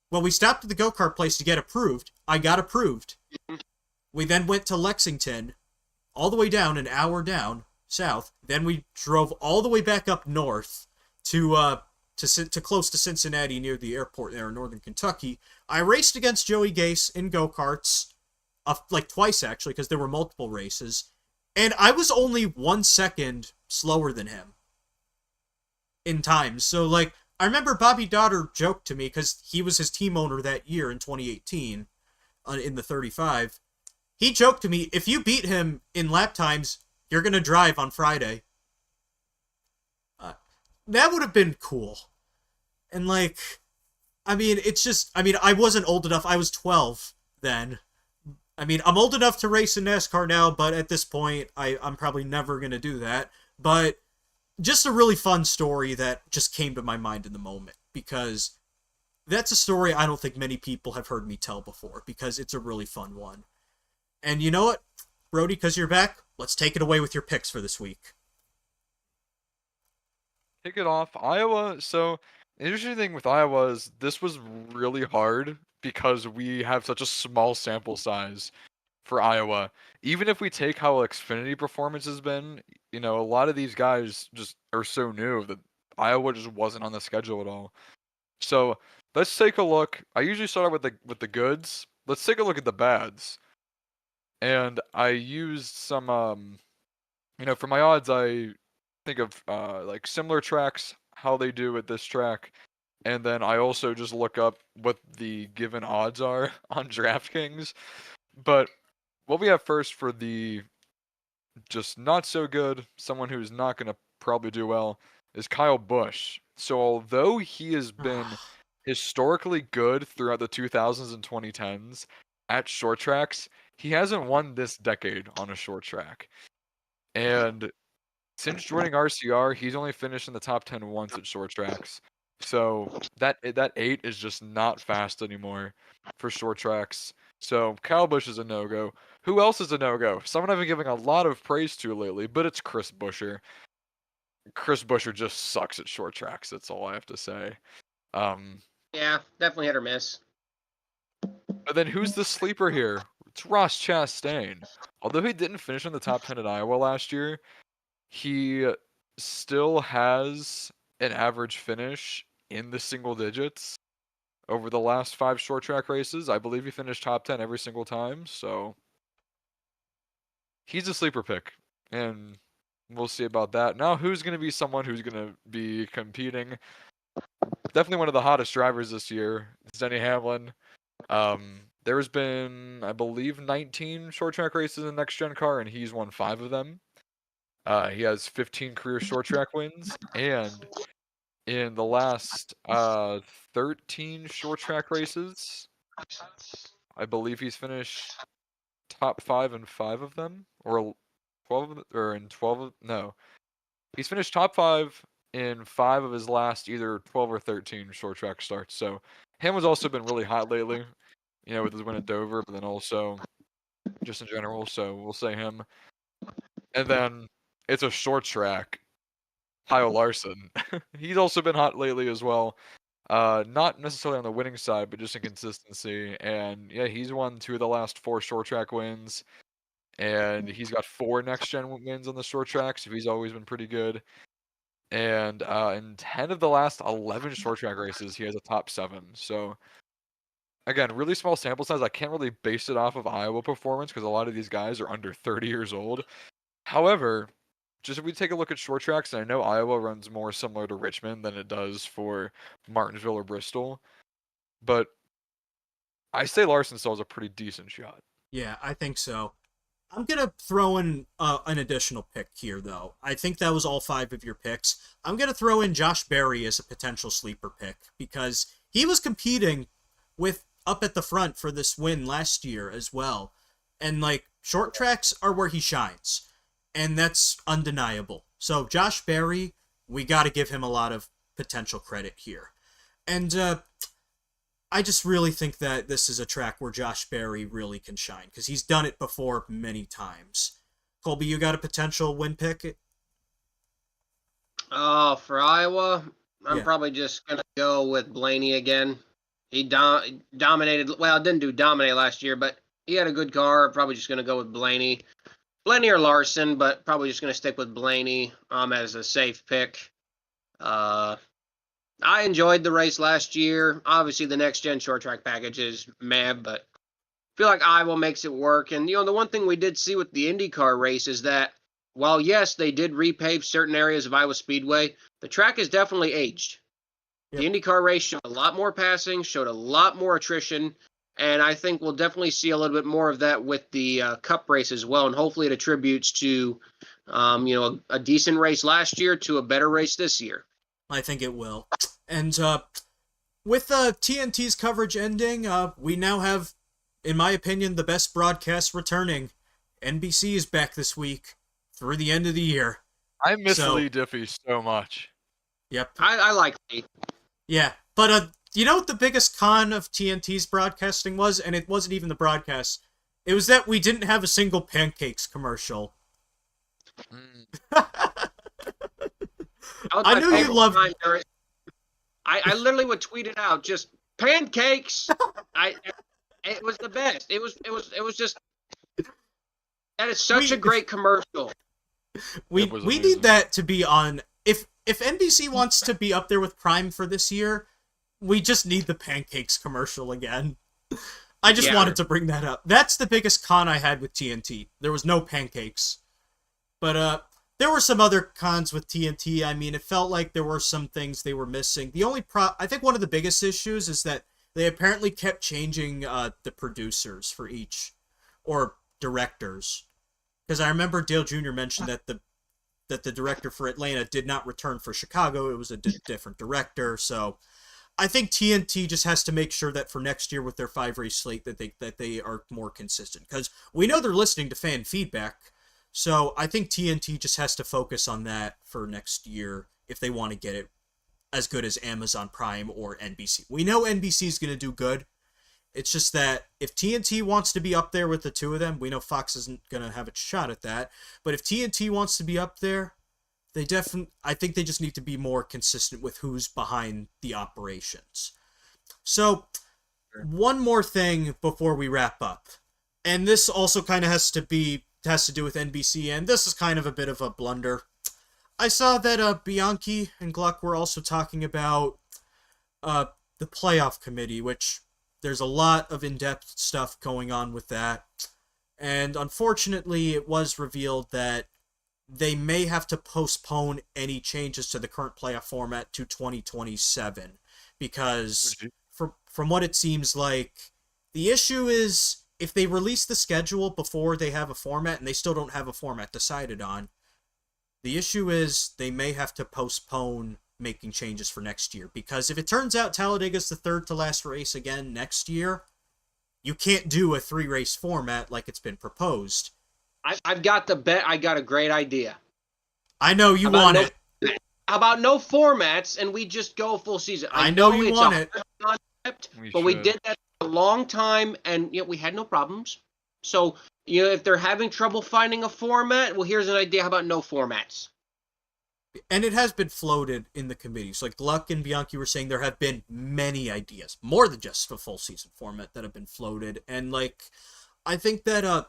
Speaker 1: Well, we stopped at the go-kart place to get approved. I got approved. We then went to Lexington, all the way down, an hour down, south. Then we drove all the way back up north to close to Cincinnati near the airport there in northern Kentucky. I raced against Joey Gase in go-karts, twice actually, because there were multiple races. And I was only 1 second slower than him in time. So, I remember Bobby Dotter joked to me, because he was his team owner that year in 2018, in the 35. He joked to me, if you beat him in lap times, you're going to drive on Friday. That would have been cool. And, I wasn't old enough. I was 12 then. I mean, I'm old enough to race in NASCAR now, but at this point, I'm probably never going to do that. But just a really fun story that just came to my mind in the moment, because that's a story I don't think many people have heard me tell before, because it's a really fun one. And you know what, Brody, because you're back, let's take it away with your picks for this week.
Speaker 2: Kick it off. Iowa. So, the interesting thing with Iowa is this was really hard because we have such a small sample size for Iowa. Even if we take how Xfinity performance has been, a lot of these guys just are so new that Iowa just wasn't on the schedule at all. So let's take a look. I usually start out with the goods. Let's take a look at the bads. And I used some, for my odds, I think of similar tracks, how they do at this track. And then I also just look up what the given odds are on DraftKings. But what we have first for the just not so good, someone who's not going to probably do well, is Kyle Busch. So although he has been historically good throughout the 2000s and 2010s at short tracks, he hasn't won this decade on a short track. And since joining RCR, he's only finished in the top 10 once at short tracks. So that 8 is just not fast anymore for short tracks. So Kyle Busch is a no-go. Who else is a no-go? Someone I've been giving a lot of praise to lately, but it's Chris Buescher. Chris Buescher just sucks at short tracks. That's all I have to say.
Speaker 3: Yeah, definitely hit or miss.
Speaker 2: But then who's the sleeper here? It's Ross Chastain. Although he didn't finish in the top 10 at Iowa last year, he still has an average finish in the single digits over the last 5 short track races. I believe he finished top 10 every single time, so he's a sleeper pick, and we'll see about that. Now, who's going to be someone who's going to be competing? Definitely one of the hottest drivers this year is Denny Hamlin. There's been, I believe, 19 short track races in the next gen car, and he's won 5 of them. He has 15 career short track wins, and in the last 13 short track races, I believe he's finished top 5 in 5 of them, or 12 of them, or in 12 of, no. He's finished top 5 in 5 of his last either 12 or 13 short track starts. So Hamlin's also been really hot lately, you know, with his win at Dover, but then also just in general. So we'll say him. And then it's a short track. Kyle Larson. He's also been hot lately as well. Not necessarily on the winning side, but just in consistency. And yeah, he's won 2 of the last 4 short track wins. And he's got 4 next gen wins on the short track, so he's always been pretty good. And in 10 of the last 11 short track races, he has a top 7. So again, really small sample size. I can't really base it off of Iowa performance because a lot of these guys are under 30 years old. However, just if we take a look at short tracks, and I know Iowa runs more similar to Richmond than it does for Martinsville or Bristol, but I say Larson still has a pretty decent shot.
Speaker 1: Yeah, I think so. I'm going to throw in an additional pick here, though. I think that was all 5 of your picks. I'm going to throw in Josh Berry as a potential sleeper pick because he was competing with up at the front for this win last year as well. And, like, short tracks are where he shines. And that's undeniable. So Josh Berry, we got to give him a lot of potential credit here. And I just really think that this is a track where Josh Berry really can shine because he's done it before many times. Colby, you got a potential win pick?
Speaker 3: For Iowa, I'm probably just going to go with Blaney again. He dominated, well, didn't do dominate last year, but he had a good car. Probably just going to go with Blaney. Blaney or Larson, but probably just going to stick with Blaney as a safe pick. I enjoyed the race last year. Obviously, the next-gen short-track package is meh, but I feel like Iowa makes it work. And, you know, the one thing we did see with the IndyCar race is that while, yes, they did repave certain areas of Iowa Speedway, the track has definitely aged. Yep. The IndyCar race showed a lot more passing, showed a lot more attrition, and I think we'll definitely see a little bit more of that with the Cup race as well, and hopefully it attributes to, a decent race last year to a better race this year.
Speaker 1: I think it will. And with TNT's coverage ending, we now have, in my opinion, the best broadcast returning. NBC is back this week through the end of the year.
Speaker 2: I miss Lee Diffie so much.
Speaker 1: Yep.
Speaker 3: I like Lee.
Speaker 1: Yeah, but you know what the biggest con of TNT's broadcasting was? And it wasn't even the broadcast. It was that we didn't have a single pancakes commercial. I knew you loved it.
Speaker 3: I literally would tweet it out, just pancakes. It was the best. It was just, that is such a great commercial.
Speaker 1: We need that to be on. If NBC wants to be up there with Prime for this year, we just need the pancakes commercial again. I just wanted to bring that up. That's the biggest con I had with TNT. There was no pancakes. But there were some other cons with TNT. I mean, it felt like there were some things they were missing. The only I think one of the biggest issues is that they apparently kept changing the producers for each, or directors. Because I remember Dale Jr. mentioned that the director for Atlanta did not return for Chicago. It was a different director. So I think TNT just has to make sure that for next year with their 5-race slate that they are more consistent. Because we know they're listening to fan feedback. So I think TNT just has to focus on that for next year if they want to get it as good as Amazon Prime or NBC. We know NBC is going to do good. It's just that if TNT wants to be up there with the two of them, we know Fox isn't going to have a shot at that. But if TNT wants to be up there, I think they just need to be more consistent with who's behind the operations. So, one more thing before we wrap up. And this also kind of has to do with NBC, and this is kind of a bit of a blunder. I saw that Bianchi and Gluck were also talking about the playoff committee, which there's a lot of in-depth stuff going on with that. And unfortunately, it was revealed that they may have to postpone any changes to the current playoff format to 2027. Because from what it seems like, the issue is if they release the schedule before they have a format and they still don't have a format decided on, the issue is they may have to postpone making changes for next year. Because if it turns out Talladega's the third to last race again next year, you can't do a 3-race format like it's been proposed.
Speaker 3: I've got the bet. I got a great idea.
Speaker 1: I know you want it.
Speaker 3: How about no formats and we just go full season?
Speaker 1: I know you want it.
Speaker 3: Concept, we did that a long time and we had no problems. So, if they're having trouble finding a format, well, here's an idea. How about no formats?
Speaker 1: And it has been floated in the committees. Like Gluck and Bianchi were saying, there have been many ideas, more than just a full season format that have been floated. And I think that,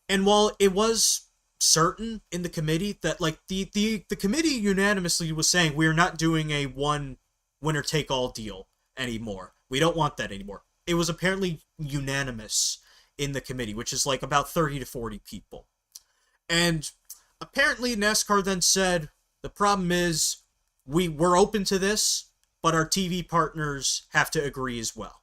Speaker 1: and while it was certain in the committee that the committee unanimously was saying we're not doing a one winner take all deal anymore. We don't want that anymore. It was apparently unanimous in the committee, which is about 30 to 40 people. And apparently NASCAR then said, the problem is we're open to this, but our TV partners have to agree as well.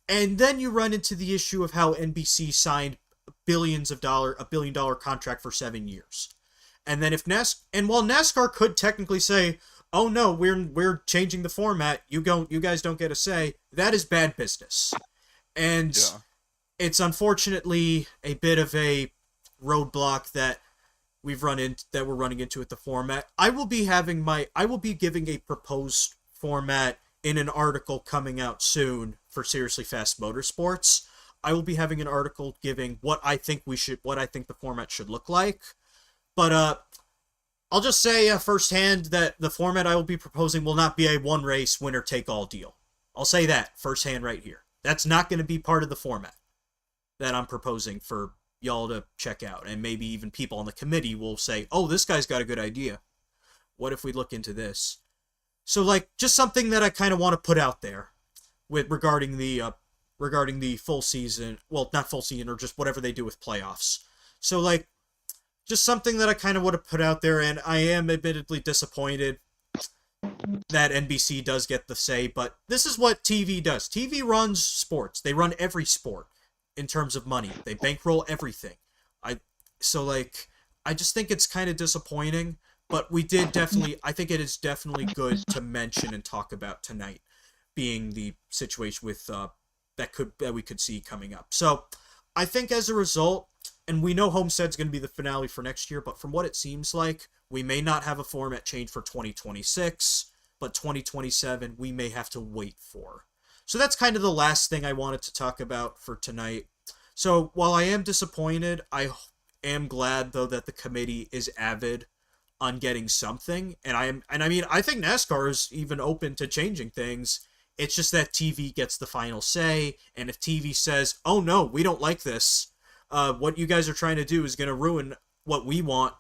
Speaker 1: And then you run into the issue of how NBC signed a $1 billion contract for 7 years. And then while NASCAR could technically say, oh no, we're changing the format, you guys don't get a say, that is bad business. And it's unfortunately a bit of a roadblock that we're running into with the format. I will be giving a proposed format in an article coming out soon for Seriously Fast Motorsports. I will be having an article giving what I think the format should look like. But I'll just say firsthand that the format I will be proposing will not be a one-race winner-take-all deal. I'll say that firsthand right here. That's not going to be part of the format that I'm proposing for y'all to check out. And maybe even people on the committee will say, oh, this guy's got a good idea. What if we look into this? So, just something that I kind of want to put out there regarding the full season, well, not full season, or just whatever they do with playoffs. So, just something that I kind of want to put out there, and I am admittedly disappointed that NBC does get the say, but this is what TV does. TV runs sports. They run every sport in terms of money. They bankroll everything. I just think it's kind of disappointing, but I think it is definitely good to mention and talk about tonight, being the situation with that we could see coming up. So I think as a result, and we know Homestead's going to be the finale for next year, but from what it seems like, we may not have a format change for 2026, but 2027 we may have to wait for. So that's kind of the last thing I wanted to talk about for tonight. So while I am disappointed, I am glad though that the committee is avid on getting something, I think NASCAR is even open to changing things. It's just that TV gets the final say, and if TV says, oh no, we don't like this, what you guys are trying to do is going to ruin what we want,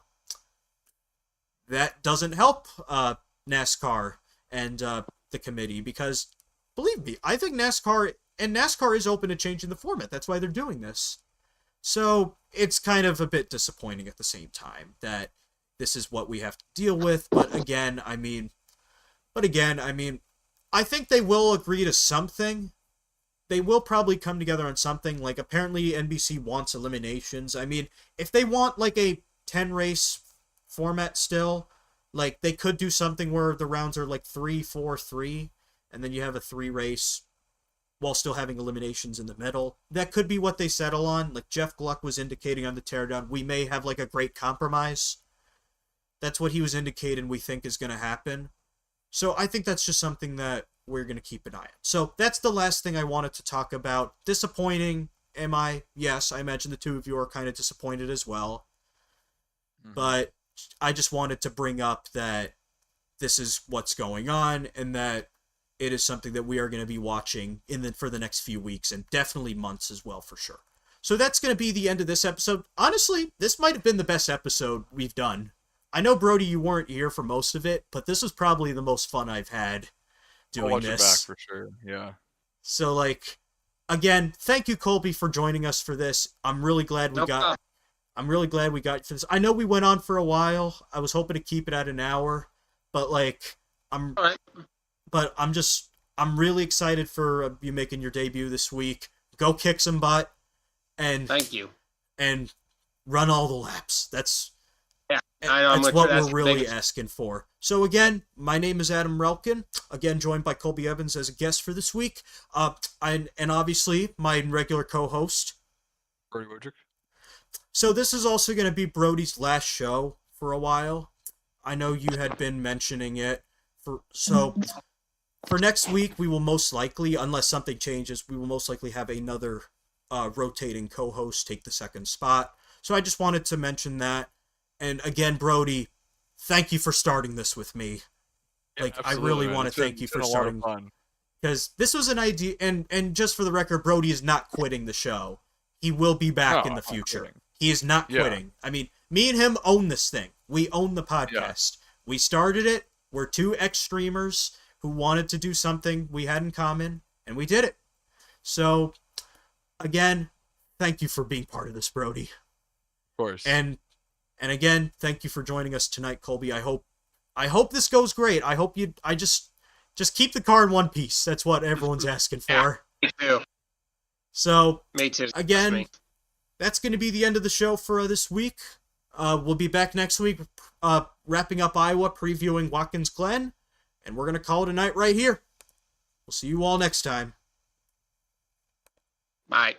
Speaker 1: that doesn't help NASCAR and the committee, because believe me, I think NASCAR is open to changing the format. That's why they're doing this. So it's kind of a bit disappointing at the same time that this is what we have to deal with. But again, I mean, I think they will agree to something. They will probably come together on something. Like, apparently NBC wants eliminations. I mean, if they want, like, a 10-race format still, like, they could do something where the rounds are, like, 3, 4, 3, and then you have a 3-race while still having eliminations in the middle. That could be what they settle on. Like, Jeff Gluck was indicating on the teardown, we may have, like, a great compromise. That's what he was indicating we think is going to happen. So I think that's just something that we're going to keep an eye on. So that's the last thing I wanted to talk about. Disappointing, am I? Yes, I imagine the two of you are kind of disappointed as well. Mm-hmm. But I just wanted to bring up that this is what's going on and that it is something that we are going to be watching for the next few weeks and definitely months as well, for sure. So that's going to be the end of this episode. Honestly, this might have been the best episode we've done. I know, Brody, you weren't here for most of it, but this was probably the most fun I've had doing
Speaker 2: I'll watch
Speaker 1: this.
Speaker 2: it back for sure, yeah.
Speaker 1: So, like, again, thank you, Colby, for joining us for this. I'm really glad we got for this. I know we went on for a while. I was hoping to keep it at an hour, but like, I'm really excited for you making your debut this week. Go kick some butt, and
Speaker 3: thank you,
Speaker 1: and run all the laps. That's
Speaker 3: that's
Speaker 1: what we're really asking for. So again, my name is Adam Relkin. Again, joined by Colby Evans as a guest for this week. And obviously my regular co-host,
Speaker 2: Brody Wojcik.
Speaker 1: So this is also going to be Brody's last show for a while. I know you had been mentioning it. For next week, we will most likely, unless something changes, we will most likely have another rotating co-host take the second spot. So I just wanted to mention that. And again, Brody, thank you for starting this with me.
Speaker 2: Yeah,
Speaker 1: like, I really want to thank you for starting. Because this was an idea, and just for the record, Brody is not quitting the show. He will be back in the future. He is not quitting. I mean, me and him own this thing. We own the podcast. Yeah. We started it. We're two ex-streamers who wanted to do something we had in common, and we did it. So, again, thank you for being part of this, Brody.
Speaker 2: Of course.
Speaker 1: And again, thank you for joining us tonight, Colby. I hope this goes great. I hope I just keep the car in one piece. That's what everyone's asking for.
Speaker 3: Me too.
Speaker 1: So,
Speaker 3: me too.
Speaker 1: Again, that's going to be the end of the show for this week. We'll be back next week, wrapping up Iowa, previewing Watkins Glen, and we're going to call it a night right here. We'll see you all next time.
Speaker 3: Bye.